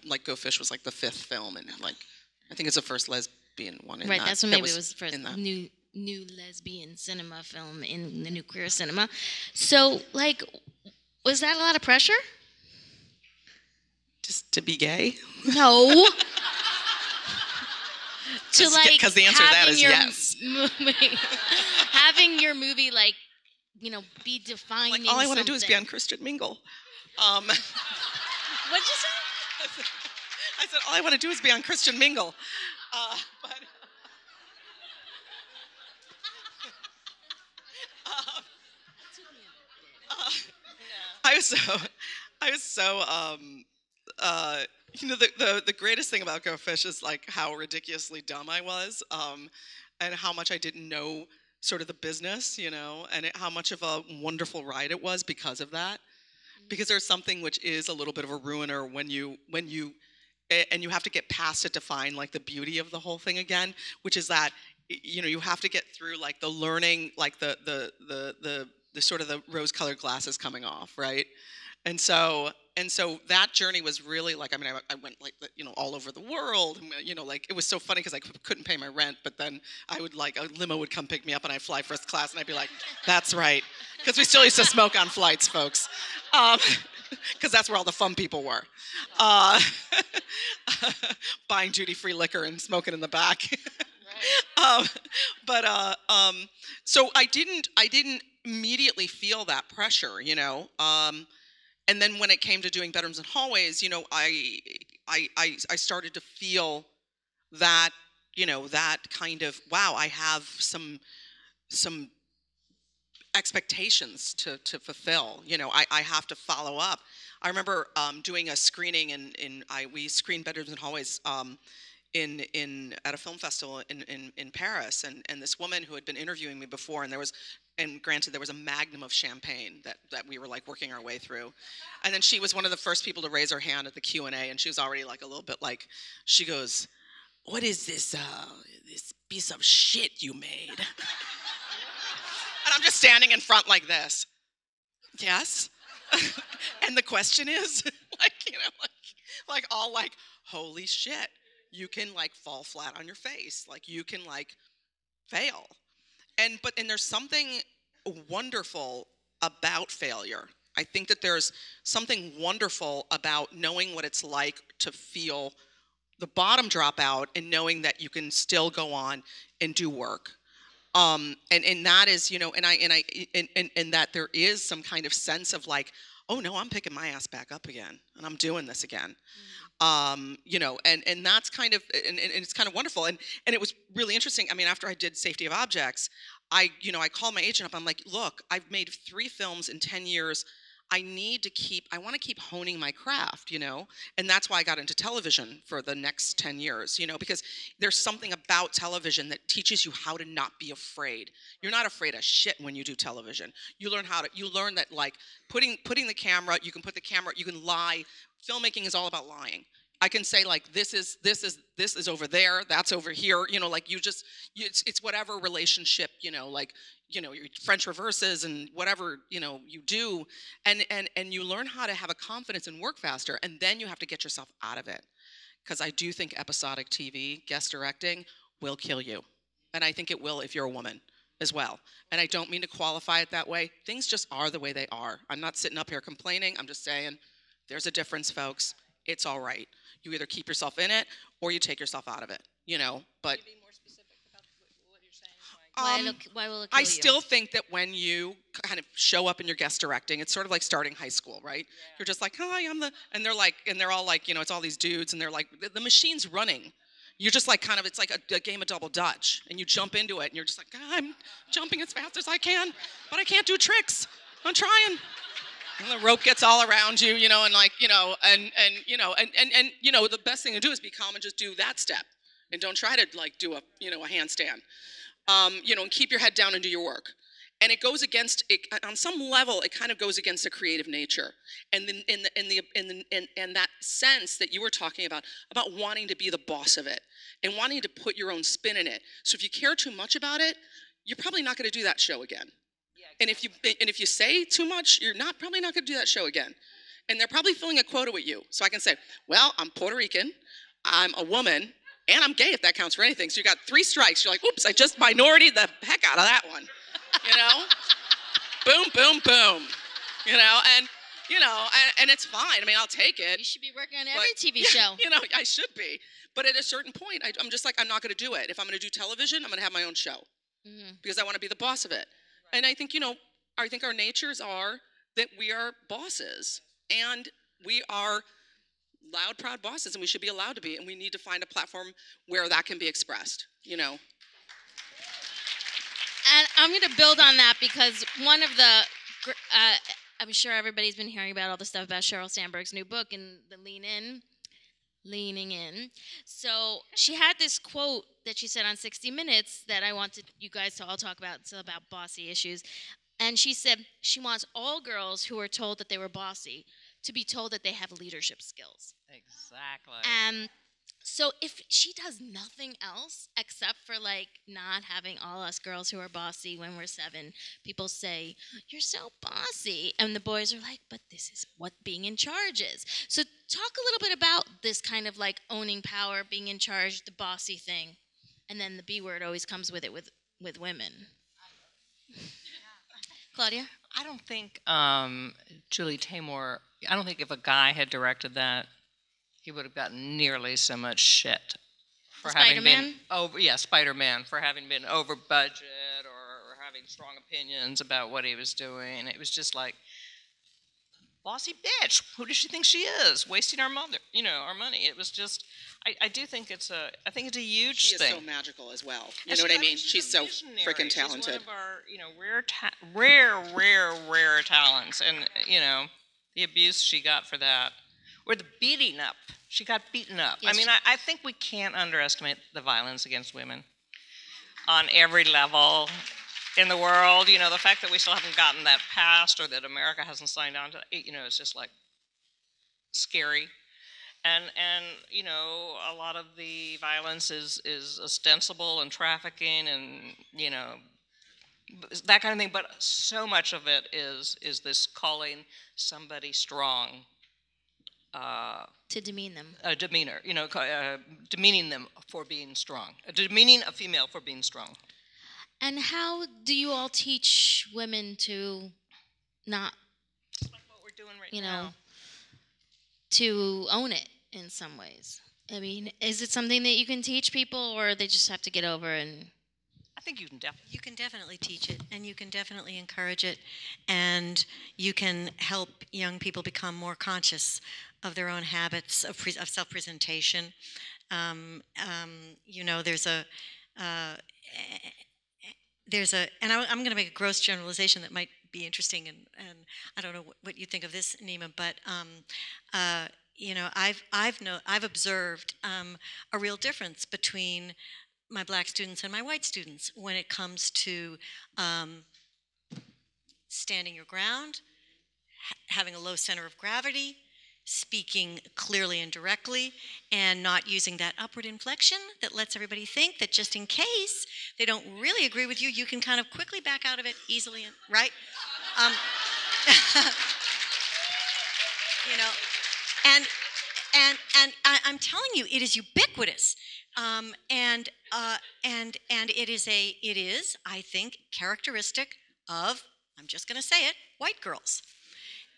Like Go Fish was like the 5th film, and like I think it's the first lesbian one. Right, that's what maybe it was the first new lesbian cinema film in the new queer cinema. So, like, was that a lot of pressure? Just to be gay? No. Because the answer to that is yes. Having your movie, like, be defining. All I want to do is be on Christian Mingle. What'd you say? I said all I want to do is be on Christian Mingle. I was so the greatest thing about Go Fish is like how ridiculously dumb I was, and how much I didn't know sort of the business, and how much of a wonderful ride it was because of that. because there's something which is a little bit of a ruiner when you and you have to get past it to find like the beauty of the whole thing again, which is that you have to get through like the learning, like the sort of the rose-colored glasses coming off, right? And so that journey was really like, I mean, I went like, all over the world, like it was so funny because I couldn't pay my rent, but then I would like, a limo would come pick me up and I'd fly first class and I'd be like, that's right. Because we still used to smoke on flights, folks. Because that's where all the fun people were. Buying duty-free liquor and smoking in the back. So I didn't immediately feel that pressure, and then when it came to doing bedrooms and hallways, I started to feel that, that kind of, wow, I have some expectations to fulfill. I have to follow up. I remember doing a screening we screened bedrooms and hallways at a film festival in Paris, and this woman who had been interviewing me before, and granted there was a magnum of champagne that we were like working our way through, and then she was one of the first people to raise her hand at the Q&A, and she was already like a little bit like, she goes, "What is this piece of shit you made?" And I'm just standing in front like this. Yes. And the question is, like all like, holy shit, you can like fall flat on your face, like you can like fail, and there's something wonderful about failure. I think that there's something wonderful about knowing what it's like to feel the bottom drop out and knowing that you can still go on and do work. And that is, and that there is some kind of sense of like, oh no, I'm picking my ass back up again and I'm doing this again. And that's kind of, and it's kind of wonderful. And it was really interesting. I mean, after I did Safety of Objects, I called my agent up. I'm like, look, I've made 3 films in 10 years. I want to keep honing my craft, and that's why I got into television for the next 10 years, because there's something about television that teaches you how to not be afraid. You're not afraid of shit when you do television. You learn that like putting the camera, you can lie. Filmmaking is all about lying. I can say like, this is over there, that's over here, like it's whatever relationship, your French reverses and whatever, you do, and you learn how to have a confidence and work faster, and then you have to get yourself out of it. Because I do think episodic TV, guest directing, will kill you. And I think it will if you're a woman as well. And I don't mean to qualify it that way. Things just are the way they are. I'm not sitting up here complaining. I'm just saying there's a difference, folks. It's all right. You either keep yourself in it or you take yourself out of it, but Can you be more specific about what you're saying? Why will it kill I you? still think that when you kind of show up in your guest directing, it's sort of like starting high school, right? Yeah. You're just like, hi, and they're all like, it's all these dudes, and they're like, the machine's running. You're just like it's like a game of double dutch, and you jump into it, and you're just like, I'm jumping as fast as I can, but I can't do tricks. I'm trying. And the rope gets all around you, and like, and the best thing to do is be calm and just do that step, and don't try to like do a handstand, and keep your head down and do your work. And it goes against it on some level. It kind of goes against the creative nature, and then in that sense that you were talking about wanting to be the boss of it and wanting to put your own spin in it. So if you care too much about it, you're probably not going to do that show again. And if you say too much, you're probably not going to do that show again. And they're probably filling a quota with you. So I can say, well, I'm Puerto Rican, I'm a woman, and I'm gay if that counts for anything. So you got 3 strikes. You're like, oops, I just minority the heck out of that one. Boom, boom, boom. And it's fine. I mean, I'll take it. You should be working on every TV show. I should be. But at a certain point, I'm just like, I'm not going to do it. If I'm going to do television, I'm going to have my own show. Mm-hmm. Because I want to be the boss of it. And I think, I think our natures are that we are bosses, and we are loud, proud bosses, and we should be allowed to be, and we need to find a platform where that can be expressed, And I'm going to build on that because one of the, I'm sure everybody's been hearing about all the stuff about Sheryl Sandberg's new book and the leaning in. So she had this quote that she said on 60 Minutes that I wanted you guys to all talk about. It's about bossy issues. And she said she wants all girls who are told that they were bossy to be told that they have leadership skills. Exactly. And so if she does nothing else except for like not having all us girls who are bossy when we're 7, people say, "You're so bossy." And the boys are like, "But this is what being in charge is." So talk a little bit about this kind of like owning power, being in charge, the bossy thing. And then the B word always comes with it with women. Claudia? I don't think Julie Taymor, I don't think if a guy had directed that, he would have gotten nearly so much shit for having been over. Yeah, Spider-Man, for having been over budget or having strong opinions about what he was doing. It was just like, bossy bitch. Who does she think she is? Wasting our mother, our money. It was just. I do think it's a. I think it's a huge thing. She is so magical as well. You know what I mean? She's so freaking talented. She's one of our, rare talents, and the abuse she got for that, or the beating up. She got beaten up. Yes. I mean, I think we can't underestimate the violence against women on every level in the world. The fact that we still haven't gotten that passed, or that America hasn't signed on to it, it's just like scary. And a lot of the violence is ostensible and trafficking and that kind of thing. But so much of it is this calling somebody strong. To demean them. A demeanor, demeaning them for being strong. Demeaning a female for being strong. And how do you all teach women to not, just like what we're doing right now, to own it in some ways? I mean, is it something that you can teach people, or they just have to get over and? I think you can definitely teach it, and you can definitely encourage it, and you can help young people become more conscious of their own habits of self-presentation. There's a, and I'm going to make a gross generalization that might be interesting, and I don't know what you think of this, Nima, but I've observed a real difference between my black students and my white students when it comes to standing your ground, having a low center of gravity, speaking clearly and directly, and not using that upward inflection that lets everybody think that just in case they don't really agree with you, you can kind of quickly back out of it easily, right? And I'm telling you, it is ubiquitous, and it is, I think, characteristic of, I'm just going to say it, white girls.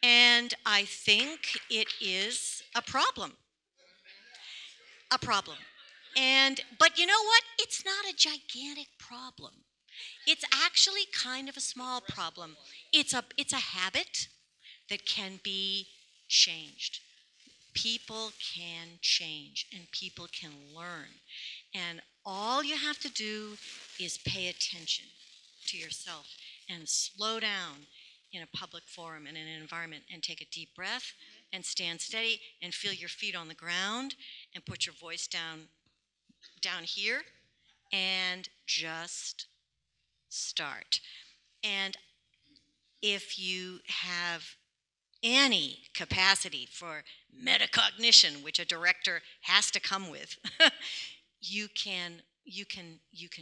And I think it is a problem. But you know what? It's not a gigantic problem. It's actually kind of a small problem. It's a habit that can be changed. People can change, and people can learn. And all you have to do is pay attention to yourself and slow down in a public forum and in an environment, and take a deep breath and stand steady and feel your feet on the ground and put your voice down here and just start. And if you have any capacity for metacognition, which a director has to come with, you can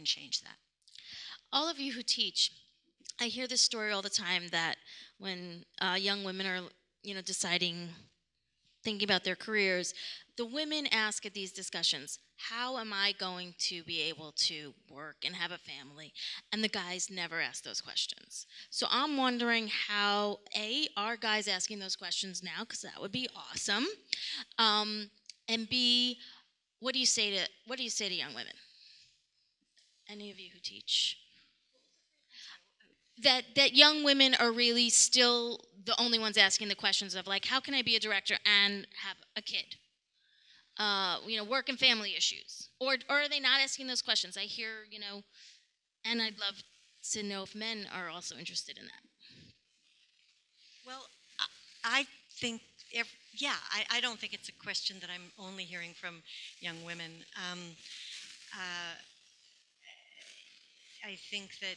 change that. All of you who teach, I hear this story all the time that when young women are, thinking about their careers, the women ask at these discussions, how am I going to be able to work and have a family? And the guys never ask those questions. So I'm wondering how, A, are guys asking those questions now? Because that would be awesome. And B, what do you say to young women? Any of you who teach? That young women are really still the only ones asking the questions of, like, how can I be a director and have a kid? Work and family issues. Or are they not asking those questions? I hear, and I'd love to know if men are also interested in that. Well, I think, I don't think it's a question that I'm only hearing from young women. I think that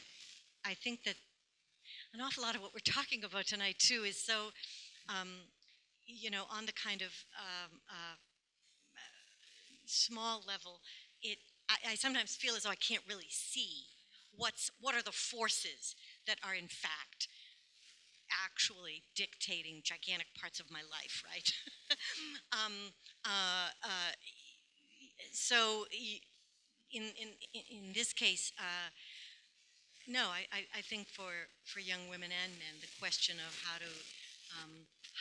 an awful lot of what we're talking about tonight too is so, um, on the kind of small level, I sometimes feel as though I can't really see what are the forces that are in fact actually dictating gigantic parts of my life, right? um, uh, uh, so in this case, no, I think for young women and men, the question of how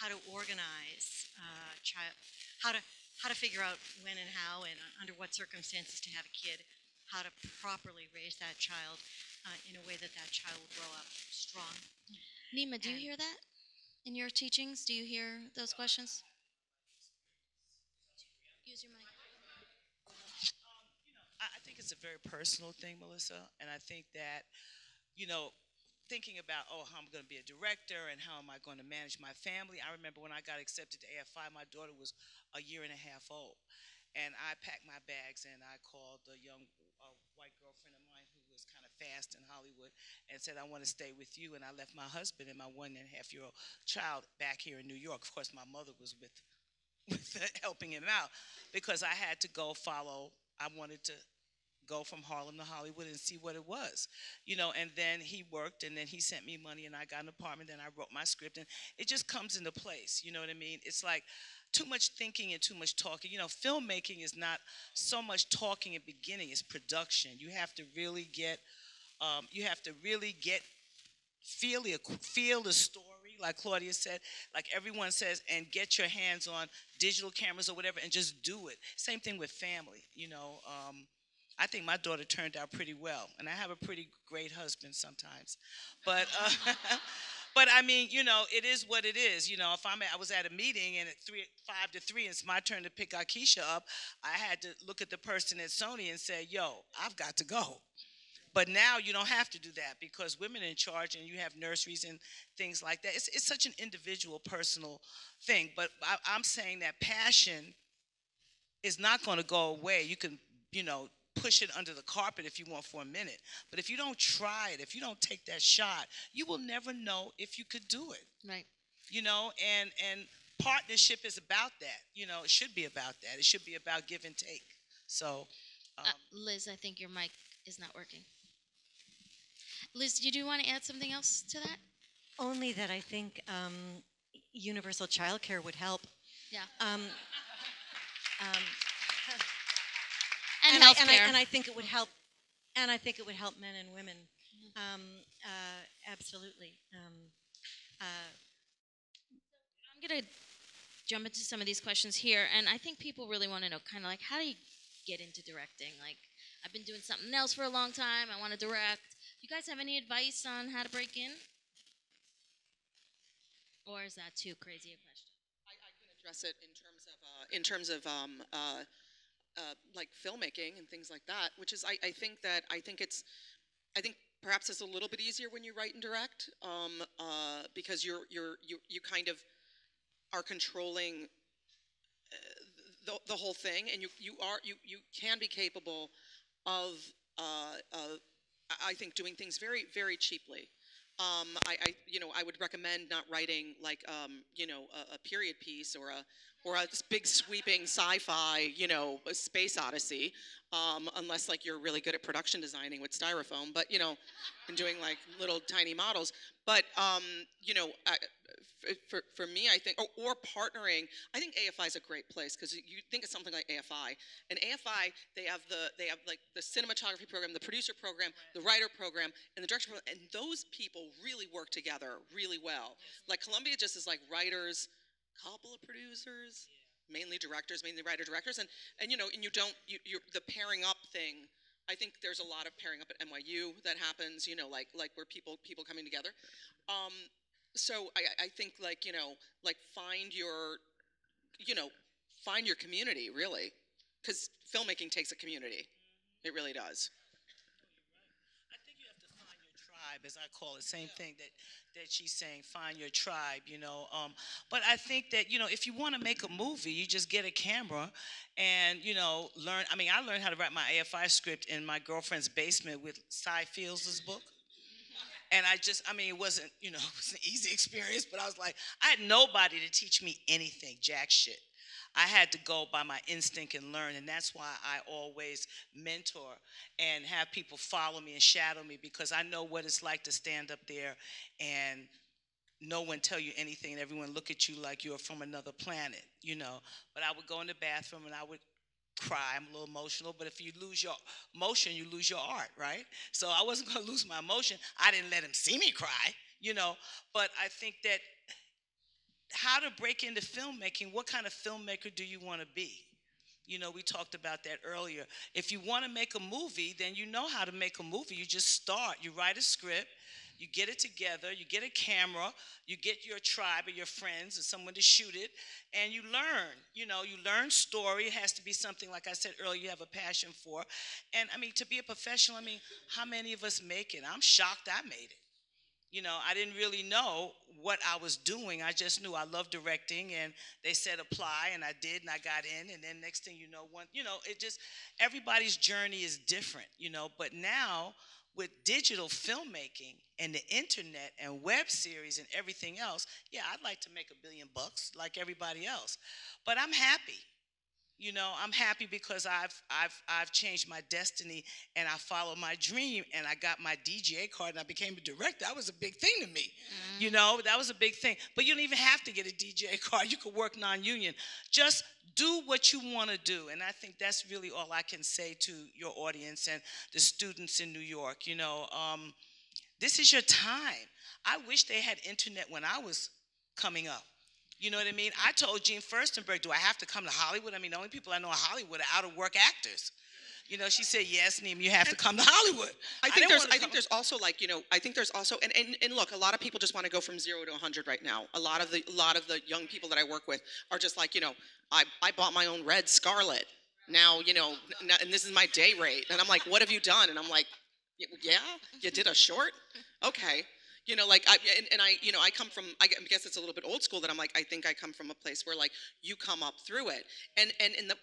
to organize how to how to figure out when and how and under what circumstances to have a kid, how to properly raise that child in a way that that child will grow up strong. Nima, do you hear that in your teachings? Do you hear those questions? Use your mic. I think it's a very personal thing, Melissa, and I think that, you know, thinking about, oh, how I'm going to be a director and how am I going to manage my family. I remember when I got accepted to AFI, my daughter was a year and a half old. And I packed my bags and I called a young white girlfriend of mine who was kind of fast in Hollywood and said, I want to stay with you. And I left my husband and my 1.5-year-old child back here in New York. Of course, my mother was with helping him out because I had to go follow. I wanted to go from Harlem to Hollywood and see what it was, and then he worked and then he sent me money and I got an apartment, then I wrote my script and it just comes into place, you know what I mean? It's like too much thinking and too much talking. Filmmaking is not so much talking at the beginning, it's production. You have to really get, feel the story, like Claudia said, like everyone says, and get your hands on digital cameras or whatever and just do it. Same thing with family, I think my daughter turned out pretty well, and I have a pretty great husband sometimes. But but I mean, it is what it is. If I was at a meeting and at 5 to 3, it's my turn to pick Akeisha up, I had to look at the person at Sony and say, "Yo, I've got to go." But now you don't have to do that because women are in charge, and you have nurseries and things like that. It's such an individual, personal thing. But I'm saying that passion is not going to go away. You can, push it under the carpet if you want for a minute. But if you don't try it, if you don't take that shot, you will never know if you could do it. Right. And partnership is about that. It should be about that. It should be about give and take. So, Liz, I think your mic is not working. Liz, did you want to add something else to that? Only that I think universal childcare would help. Yeah. And healthcare. I think it would help. And I think it would help men and women. Absolutely. I'm going to jump into some of these questions here, and I think people really want to know kind of like, how do you get into directing? Like, I've been doing something else for a long time. I want to direct. Do you guys have any advice on how to break in? Or is that too crazy a question? I can address it in terms of like filmmaking and things like that, which is I think perhaps it's a little bit easier when you write and direct, because you kind of are controlling the whole thing, and you can be capable of I think doing things very, very cheaply. I would recommend not writing like a period piece or a big sweeping sci-fi a space odyssey, unless like you're really good at production designing with styrofoam, but and doing like little tiny models. But for me, I think, or partnering. I think AFI is a great place because you think of something like AFI, and AFI they have like the cinematography program, the producer program, the writer program, and the director program, and those people really work together really well. Like Columbia just is like writers, couple of producers, mainly directors, mainly writer-directors, and you don't the pairing up thing. I think there's a lot of pairing up at NYU that happens, like where people coming together. So I think like find your community really, because filmmaking takes a community. It really does. I think you have to find your tribe, as I call it. Same thing that she's saying. Find your tribe, But I think that if you want to make a movie, you just get a camera and learn. I mean, I learned how to write my AFI script in my girlfriend's basement with Cy Fields' book. And I mean, it wasn't, it was an easy experience, but I was like, I had nobody to teach me anything, jack shit. I had to go by my instinct and learn, and that's why I always mentor and have people follow me and shadow me, because I know what it's like to stand up there and no one tell you anything and everyone look at you like you're from another planet. But I would go in the bathroom and I would cry. I'm a little emotional, but if you lose your emotion, you lose your art, right? So I wasn't going to lose my emotion. I didn't let him see me cry. But I think that how to break into filmmaking, what kind of filmmaker do you want to be? We talked about that earlier. If you want to make a movie, then you know how to make a movie. You just start. You write a script. You get it together. You get a camera. You get your tribe or your friends or someone to shoot it. And you learn. You learn story. It has to be something, like I said earlier, you have a passion for. And, I mean, to be a professional, I mean, how many of us make it? I'm shocked I made it. I didn't really know what I was doing. I just knew I loved directing, and they said apply, and I did, and I got in. And then next thing you know, everybody's journey is different, But now with digital filmmaking and the internet and web series and everything else, yeah, I'd like to make $1 billion like everybody else. But I'm happy. I'm happy because I've changed my destiny, and I followed my dream, and I got my DGA card, and I became a director. That was a big thing to me. That was a big thing. But you don't even have to get a DGA card. You could work non-union. Just do what you want to do, and I think that's really all I can say to your audience and the students in New York. This is your time. I wish they had internet when I was coming up. You know what I mean? I told Jean Furstenberg, do I have to come to Hollywood? I mean, the only people I know in Hollywood are out-of-work actors. She said, yes, Neem, you have to come to Hollywood. I think there's also and look, a lot of people just want to go from 0 to 100 right now. A lot of the young people that I work with are just like, I bought my own red Scarlet. Now, and this is my day rate. And I'm like, what have you done? And I'm like, yeah, you did a short? Okay. I come from, I guess it's a little bit old school that I'm like, I think I come from a place where like you come up through it. And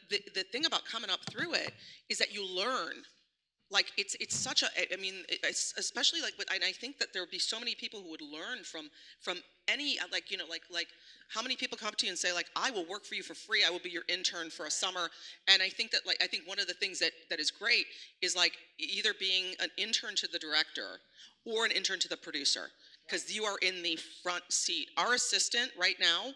the thing about coming up through it is that you learn. Like it's such it's especially like, and I think that there would be so many people who would learn from any, like how many people come up to you and say like, I will work for you for free. I will be your intern for a summer. And I think that I think one of the things that is great is like either being an intern to the director or an intern to the producer, because you are in the front seat. Our assistant right now,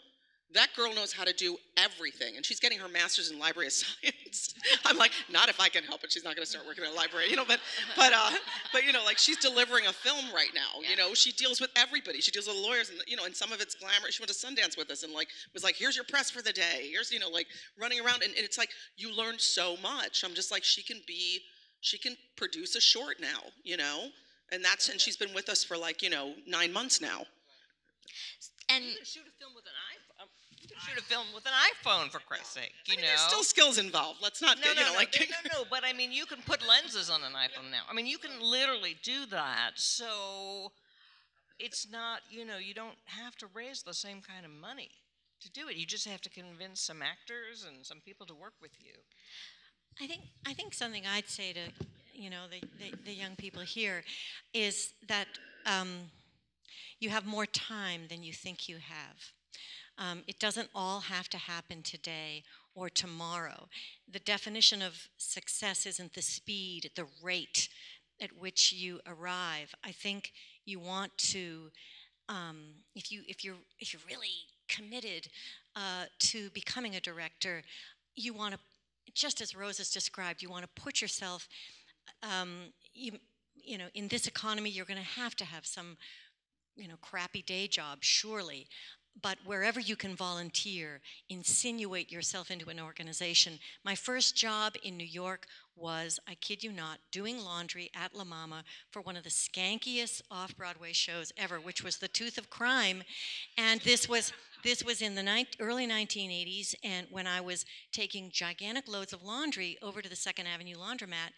that girl knows how to do everything, and she's getting her master's in library of science. I'm like, not if I can help it. She's not going to start working in a library, but like she's delivering a film right now. She deals with everybody. She deals with lawyers, and and some of it's glamour. She went to Sundance with us, and like was like, here's your press for the day. Here's like running around, and it's like you learn so much. I'm just like, she can produce a short now, and she's been with us for like 9 months now. And you can shoot a film with an iPhone. You can shoot a film with an iPhone, for Christ's sake. There's still skills involved. Let's not no. But I mean, you can put lenses on an iPhone now. I mean, you can literally do that. So it's not, you don't have to raise the same kind of money to do it. You just have to convince some actors and some people to work with you. I think something I'd say to the young people here is that you have more time than you think you have. It doesn't all have to happen today or tomorrow. The definition of success isn't the speed, the rate at which you arrive. I think you want to, if you're really committed to becoming a director, you want to, just as Rose has described, you want to put yourself, in this economy, you're going to have some, crappy day job, surely. But wherever you can volunteer, insinuate yourself into an organization. My first job in New York was, I kid you not, doing laundry at La Mama for one of the skankiest off-Broadway shows ever, which was The Tooth of Crime. And this was in the early 1980s, and when I was taking gigantic loads of laundry over to the Second Avenue laundromat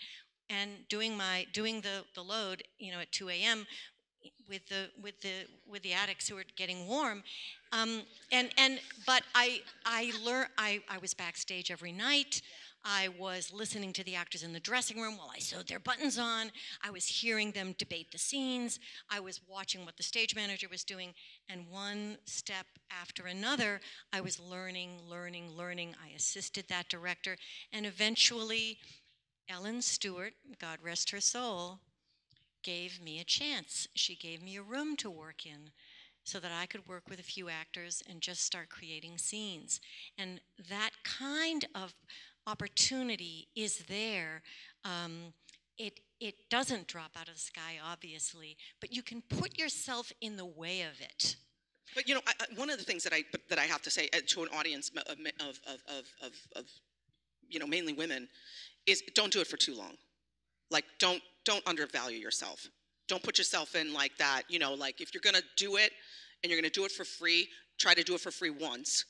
and doing the load, at 2 a.m. with the addicts who were getting warm, but I was backstage every night. I was listening to the actors in the dressing room while I sewed their buttons on. I was hearing them debate the scenes. I was watching what the stage manager was doing. And one step after another, I was learning. I assisted that director. And eventually, Ellen Stewart, God rest her soul, gave me a chance. She gave me a room to work in so that I could work with a few actors and just start creating scenes. And that kind of opportunity is there. It doesn't drop out of the sky, obviously, but you can put yourself in the way of it. But one of the things that I have to say to an audience of mainly women is don't do it for too long. Like don't undervalue yourself. Don't put yourself in like that. Like if you're gonna do it and you're gonna do it for free, try to do it for free once.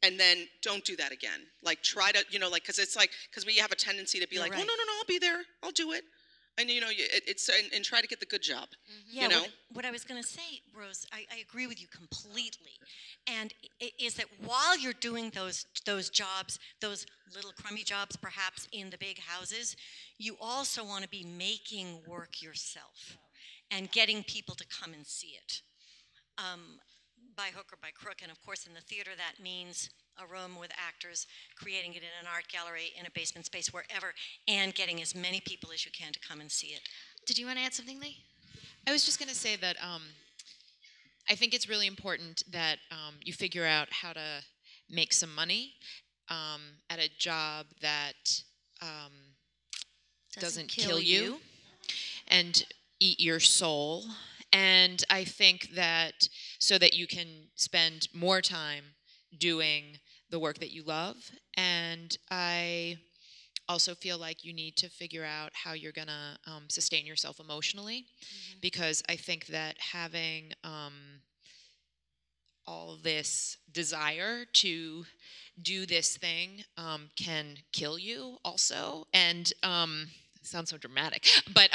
And then don't do that again. Like try to, because we have a tendency to be like, right. Oh, no, I'll be there. I'll do it. And, and try to get the good job. Yeah, what I was going to say, Rose, I agree with you completely. And it is that while you're doing those jobs, those little crummy jobs perhaps in the big houses, you also want to be making work yourself and getting people to come and see it. By hook or by crook, and of course in the theater that means a room with actors, creating it in an art gallery, in a basement space, wherever, and getting as many people as you can to come and see it. Did you want to add something, Lee? I was just going to say that I think it's really important that you figure out how to make some money at a job that doesn't kill you and eat your soul. And I think that so that you can spend more time doing the work that you love. And I also feel like you need to figure out how you're going to sustain yourself emotionally, because I think that having all this desire to do this thing can kill you also. And sounds so dramatic, but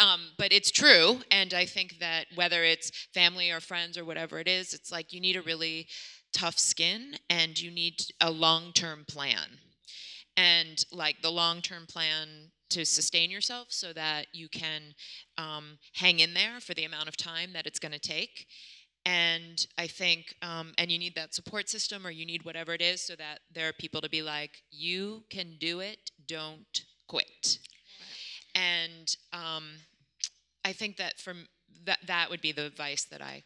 it's true. And I think that whether it's family or friends or whatever it is, it's like you need a really tough skin and you need a long-term plan. And like the long-term plan to sustain yourself so that you can hang in there for the amount of time that it's going to take. And I think, and you need that support system, or you need whatever it is, so that there are people to be like, you can do it, don't quit. And I think that that would be the advice that I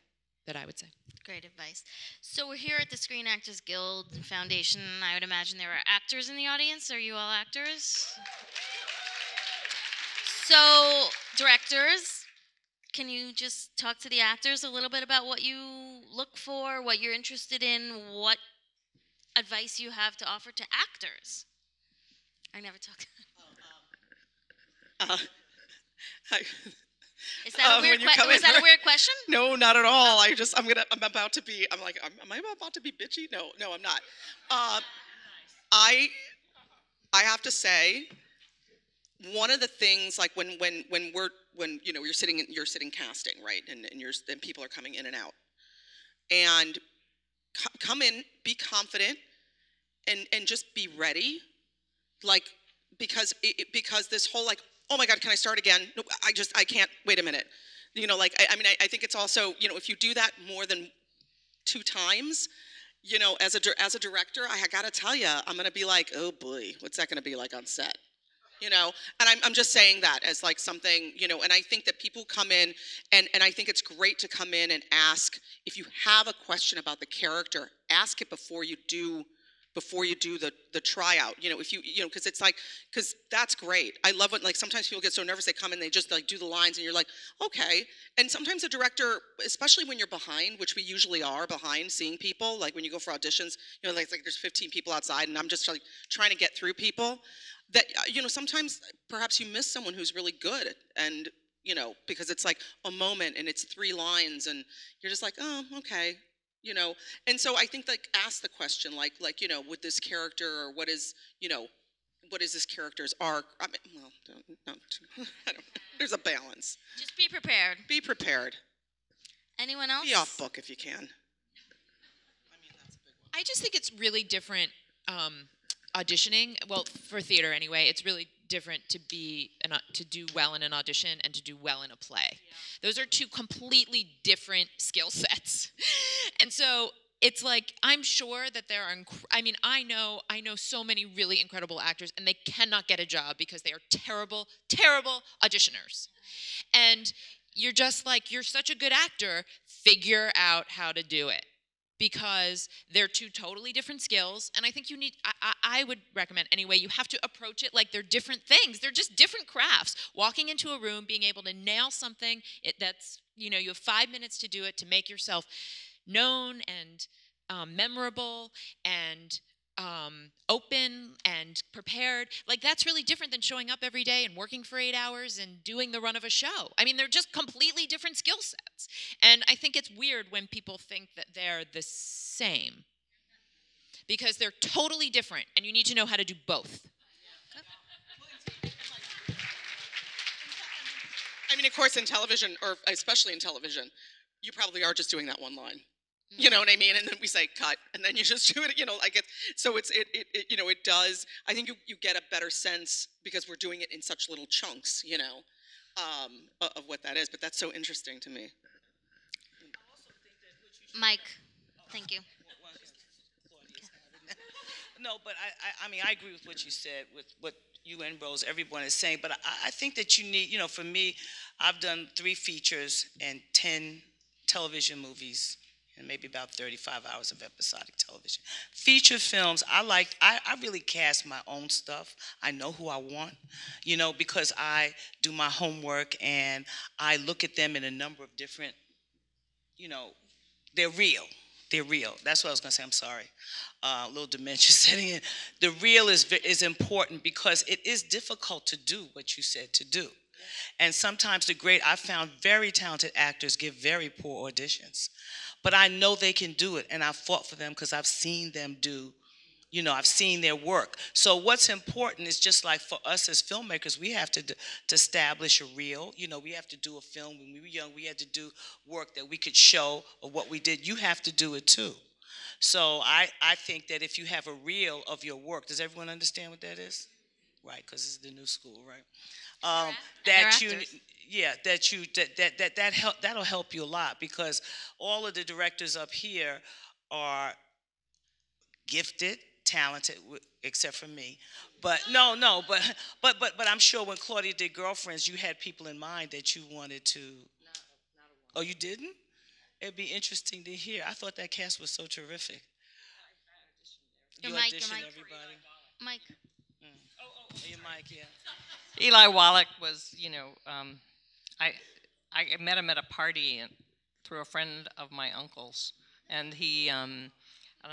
would say. Great advice. So we're here at the Screen Actors Guild Foundation. I would imagine there are actors in the audience. Are you all actors? So, directors, can you just talk to the actors a little bit about what you look for, what you're interested in, what advice you have to offer to actors? I never talked. Is that a weird question? Was that a weird question? No, not at all. I'm about to be. I'm like, am I about to be bitchy? No, I'm not. I have to say, one of the things, like when you're sitting casting, right, and people are coming in and out, and come in, be confident, and just be ready, like because this whole like, oh my God, can I start again? No, I can't, wait a minute. I think it's also, if you do that more than 2 times, as a director, I gotta tell you, I'm gonna be like, oh boy, what's that gonna be like on set? And I'm just saying that as like something, and I think that people come in, and I think it's great to come in and ask, if you have a question about the character, ask it before you do the tryout, because that's great. I love when, like, sometimes people get so nervous, they come in, they just like do the lines, and you're like, okay. And sometimes a director, especially when you're behind, which we usually are behind seeing people, like when you go for auditions, like there's 15 people outside, and I'm just like trying to get through people, that, sometimes perhaps you miss someone who's really good, and, because it's like a moment, and it's 3 lines, and you're just like, oh, okay. And so I think, like, ask the question, like, with this character, or what is this character's arc? I mean, well, no, I don't. There's a balance. Just be prepared. Be prepared. Anyone else? Be off book if you can. I just think it's really different auditioning, well, for theater anyway, it's really different to do well in an audition and to do well in a play. Yeah. Those are two completely different skill sets. And so it's like, I'm sure that there are, I know so many really incredible actors, and they cannot get a job because they are terrible, terrible auditioners. And you're just like, you're such a good actor, figure out how to do it. Because they're two totally different skills, and I think you need, I would recommend anyway, you have to approach it like they're different things. They're just different crafts. Walking into a room, being able to nail something, that's, you have 5 minutes to do it, to make yourself known and memorable and open and prepared. Like, that's really different than showing up every day and working for 8 hours and doing the run of a show. I mean, they're just completely different skill sets. And I think it's weird when people think that they're the same, because they're totally different, and you need to know how to do both. I mean, of course, in television, or especially in television, you probably are just doing that one line. You know what I mean? And then we say cut, and then you just do it. Like it. So it does. I think you get a better sense, because we're doing it in such little chunks, of what that is. But that's so interesting to me. Mike, thank you. No, but I agree with what you said, with what you and Rose, everyone is saying. But I think that you need, for me, I've done 3 features and 10 television movies, and maybe about 35 hours of episodic television. Feature films, I really cast my own stuff. I know who I want, because I do my homework, and I look at them in a number of different, they're real. They're real. That's what I was going to say. I'm sorry. A little dementia setting in. The real is important, because it is difficult to do what you said to do. And sometimes I've found very talented actors give very poor auditions. But I know they can do it, and I've fought for them because I've seen them do, I've seen their work. So what's important is, just like for us as filmmakers, we have to establish a reel. We have to do a film. When we were young, we had to do work that we could show of what we did. You have to do it too. So I think that if you have a reel of your work, does everyone understand what that is? Right, because it's the new school, right? That'll help you a lot, because all of the directors up here are gifted, talented, except for me. But but I'm sure when Claudia did Girlfriends, you had people in mind that you wanted to. Not a one. Oh, you didn't? It'd be interesting to hear. I thought that cast was so terrific. You auditioned everybody. Mike. Your mic, yeah. Eli Wallach was, I met him at a party through a friend of my uncle's, and and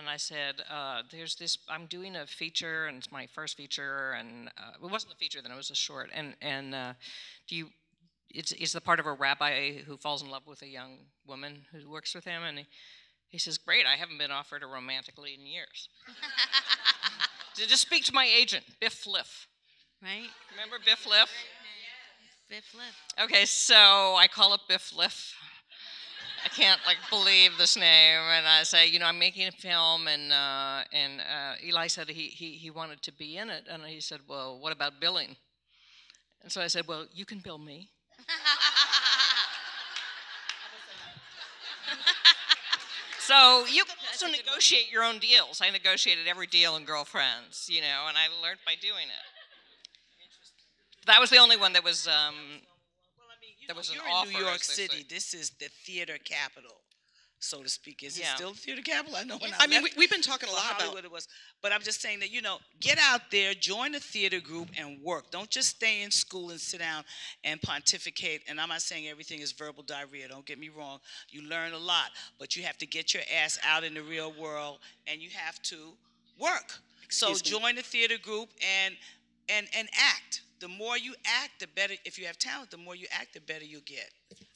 I said, there's this, I'm doing a feature, and it's my first feature, and it wasn't a feature then, it was a short, and it's the part of a rabbi who falls in love with a young woman who works with him, and he says, great, I haven't been offered a romantic lead in years. Just speak to my agent, Biff Liff. Right? Remember Biff Liff? Biff Liff. Okay, so I call up Biff Liff. I can't believe this name, and I say, I'm making a film, and Eli said he wanted to be in it, and he said, well, what about billing? And so I said, well, you can bill me. So you can also negotiate your own deals. I negotiated every deal in Girlfriends, and I learned by doing it. That was the only one that was. That was an offer. You're in New York City. This is the theater capital, so to speak. Is it still the theater capital? I know when I left, we've been talking a lot Hollywood about it was, but I'm just saying that get out there, join a theater group, and work. Don't just stay in school and sit down and pontificate. And I'm not saying everything is verbal diarrhea. Don't get me wrong. You learn a lot, but you have to get your ass out in the real world, and you have to work. So join a theater group and act. The more you act, the better. If you have talent, the more you act, the better you get.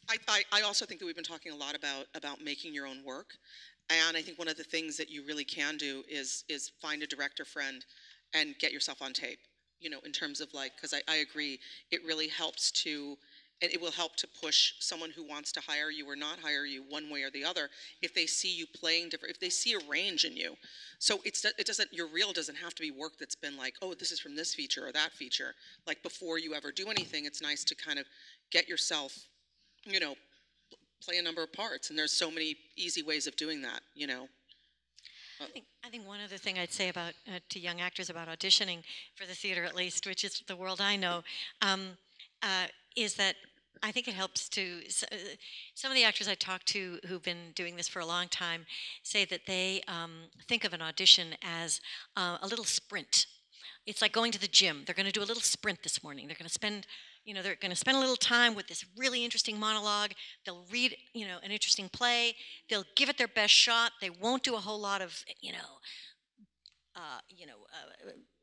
I also think that we've been talking a lot about making your own work, and I think one of the things that you really can do is find a director friend and get yourself on tape. In terms of because I agree, it really helps to and it will help to push someone who wants to hire you or not hire you one way or the other if they see you playing different, if they see a range in you. So it doesn't, your reel doesn't have to be work that's been like, oh, this is from this feature or that feature. Like before you ever do anything, it's nice to kind of get yourself, you know, play a number of parts. And there's so many easy ways of doing that, you know. I think one other thing I'd say about to young actors about auditioning for the theater, at least, which is the world I know, is that I think it helps to. Some of the actors I talk to who've been doing this for a long time say that they think of an audition as a little sprint. It's like going to the gym. They're going to do a little sprint this morning. They're going to spend, they're going to spend a little time with this really interesting monologue. They'll read, an interesting play. They'll give it their best shot. They won't do a whole lot of,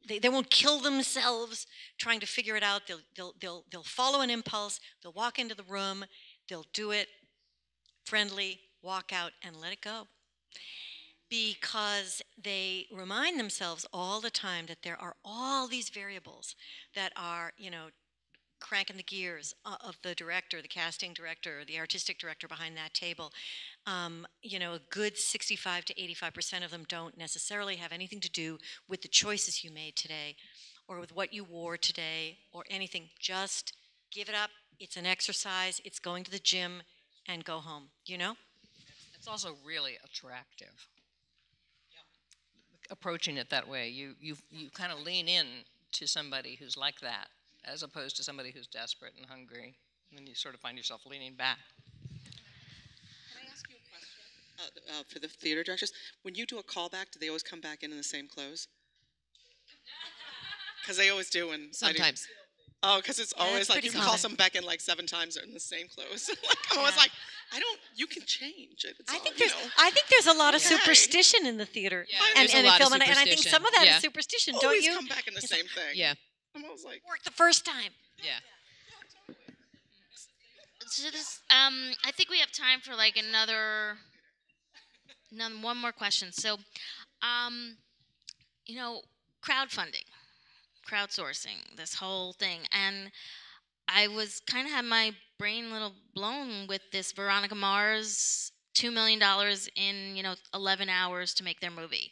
they won't kill themselves trying to figure it out. They'll follow an impulse. They'll walk into the room. They'll do it friendly, walk out, and let it go. Because they remind themselves all the time that there are all these variables that are, cranking the gears of the director, the casting director, the artistic director behind that table. A good 65 to 85% of them don't necessarily have anything to do with the choices you made today or with what you wore today or anything. Just give it up. It's an exercise. It's going to the gym and go home, It's also really attractive. Approaching it that way, you kind of lean in to somebody who's like that, as opposed to somebody who's desperate and hungry, and then you sort of find yourself leaning back. Can I ask you a question for the theater directors? When you do a callback, do they always come back in the same clothes? Because they always do. When sometimes. Oh, because it's always like you can call someone back in like 7 times they're in the same clothes. I'm always like, you can change it. I think there's a lot of superstition in the theater and in film, and I think some of that is superstition. Always don't you? Come back in the same thing. Yeah. I'm always like, work the first time. Yeah. So this, I think we have time for like one more question. So, crowdsourcing, this whole thing, and I was kind of had my brain a little blown with this Veronica Mars, $2 million in 11 hours to make their movie.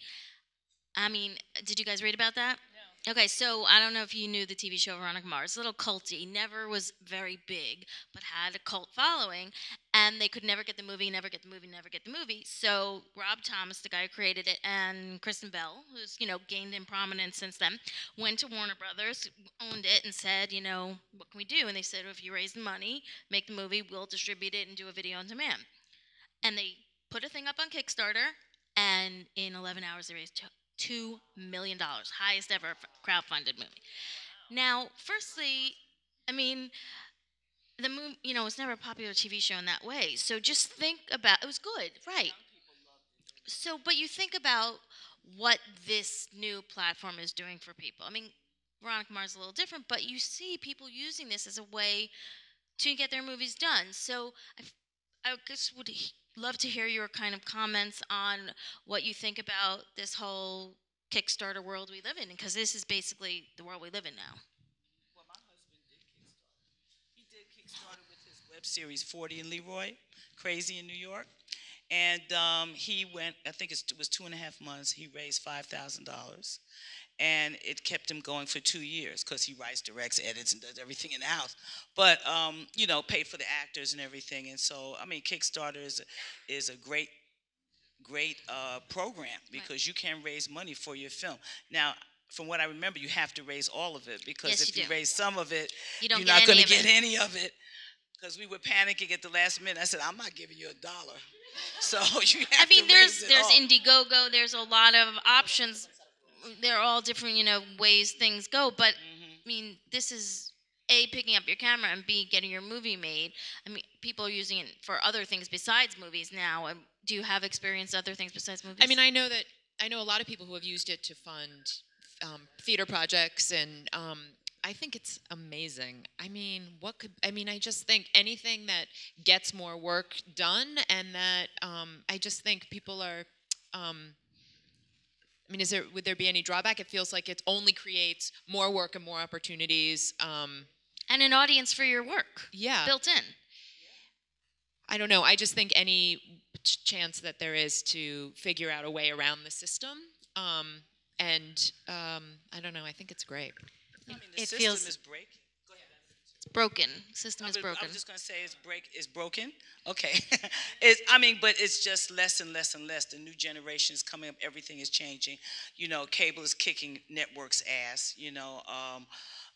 I mean, did you guys read about that? No. Okay, so I don't know if you knew the TV show Veronica Mars. A little culty, never was very big, but had a cult following, and they could never get the movie. So Rob Thomas, the guy who created it, and Kristen Bell, who's gained in prominence since then, went to Warner Brothers, owned it, and said, what can we do? And they said, well, if you raise the money, make the movie, we'll distribute it and do a video on demand. And they put a thing up on Kickstarter, and in 11 hours they raised $2 million, highest ever crowdfunded movie. Now, firstly, I mean, the movie, it's never a popular TV show in that way. So just think about, it was good, right? So, but you think about what this new platform is doing for people. I mean, Veronica Mars is a little different, but you see people using this as a way to get their movies done. So I just would love to hear your kind of comments on what you think about this whole Kickstarter world we live in, because this is basically the world we live in now. Well, my husband did Kickstarter. He did Kickstarter with his web series 40 and Leroy, Crazy in New York. And he went, I think it was 2.5 months, he raised $5,000. And it kept him going for 2 years because he writes, directs, edits, and does everything in the house. But, paid for the actors and everything. And so, I mean, Kickstarter is a great program because you can raise money for your film. Now, from what I remember, you have to raise all of it because if you raise some of it, you're not going to get any of it. Because we were panicking at the last minute. I said, I'm not giving you $1. So you have to raise it all. There's Indiegogo. There's a lot of options. They're all different, ways things go. But, I mean, this is, A, picking up your camera, and B, getting your movie made. I mean, people are using it for other things besides movies now. Do you have experience other things besides movies? I mean, I know a lot of people who have used it to fund theater projects, and I think it's amazing. I mean, I just think anything that gets more work done, and that I just think people are. I mean, would there be any drawback? It feels like it only creates more work and more opportunities. And an audience for your work. Yeah. Built in. I don't know. I just think any chance that there is to figure out a way around the system, I don't know. I think it's great. I mean, the It system feels- is breaking. It's broken. System is I broken. was just going to say it's broken. Okay. But it's just less and less and less. The new generation is coming up. Everything is changing. You know, cable is kicking networks' ass. You know,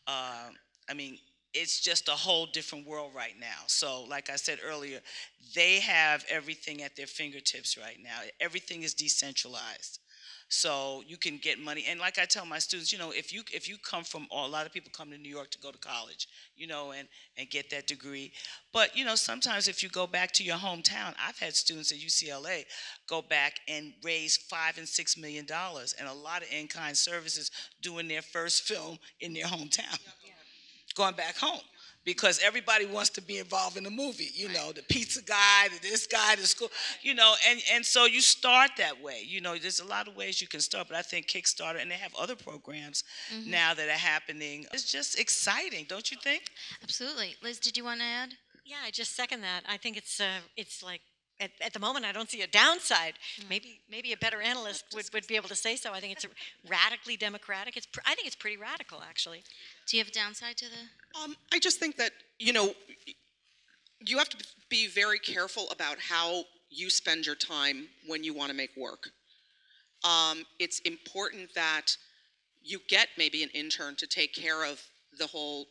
I mean, it's just a whole different world right now. So, like I said earlier, they have everything at their fingertips right now. Everything is decentralized. So you can get money, and like I tell my students, you know, if you come from, a lot of people come to New York to go to college, you know, and get that degree. But you know, sometimes if you go back to your hometown, I've had students at UCLA go back and raise $5 and $6 million, and a lot of in-kind services doing their first film in their hometown, going back home. Because everybody wants to be involved in the movie, you know, the pizza guy, this guy, the school, you know, and so you start that way. You know, there's a lot of ways you can start, but I think Kickstarter, and they have other programs now that are happening. It's just exciting, don't you think? Absolutely. Liz, did you want to add? Yeah, I just second that. I think it's like at the moment I don't see a downside. Maybe a better analyst would be able to say so. I think it's radically democratic. I think it's pretty radical, actually. Do you have a downside to the? I just think that, you know, you have to be very careful about how you spend your time when you want to make work. It's important that you get maybe an intern to take care of the whole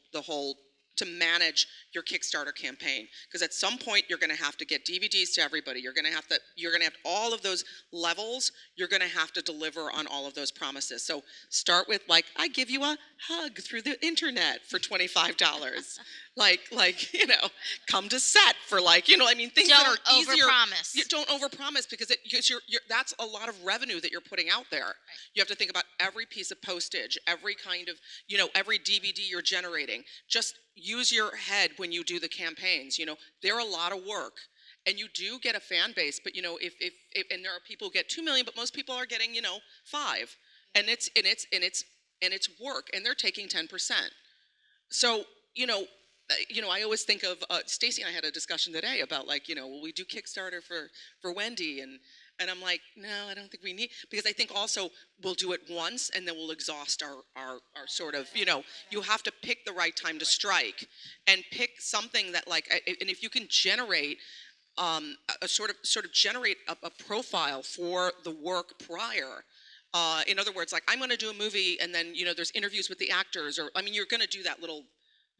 to manage your Kickstarter campaign, because at some point you're going to have to get DVDs to everybody. You're going to have all of those levels. You're going to have to deliver on all of those promises. So start with, like, I give you a hug through the internet for $25. like you know, come to set for, like, you know, I mean, things that are easier. Don't overpromise, because you're that's a lot of revenue that you're putting out there. Right. You have to think about every piece of postage, every kind of, you know, every DVD you're generating. Just use your head when you do the campaigns. You know, they're a lot of work, and you do get a fan base. But you know, if and there are people who get 2 million, but most people are getting, you know, 5, and it's work, and they're taking 10%. So you know, I always think of Stacy and I had a discussion today about, like, you know, will we do Kickstarter for Wendy, and I'm like, no, I don't think we need, because I think also we'll do it once and then we'll exhaust our sort of, you know, you have to pick the right time to strike, and pick something that, like, and if you can generate a sort of generate a profile for the work prior. In other words, like, I'm going to do a movie, and then, you know, there's interviews with the actors, or, I mean, you're going to do that little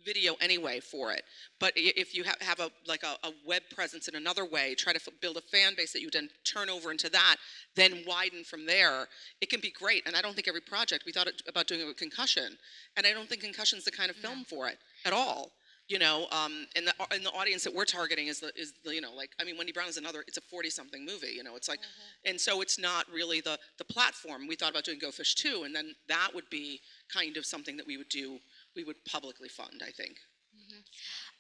video anyway for it. But if you have a web presence in another way, try to build a fan base that you then turn over into that, then widen from there, it can be great. And I don't think every project, we thought about doing it with Concussion, and I don't think Concussion's the kind of film for it at all. You know, and the audience that we're targeting is the you know, like, I mean, Wendy Brown is it's a 40-something movie, you know, it's like, and so it's not really the platform. We thought about doing Go Fish 2, and then that would be kind of something that we would publicly fund, I think.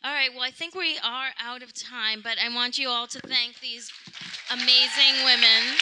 All right, well, I think we are out of time, but I want you all to thank these amazing women.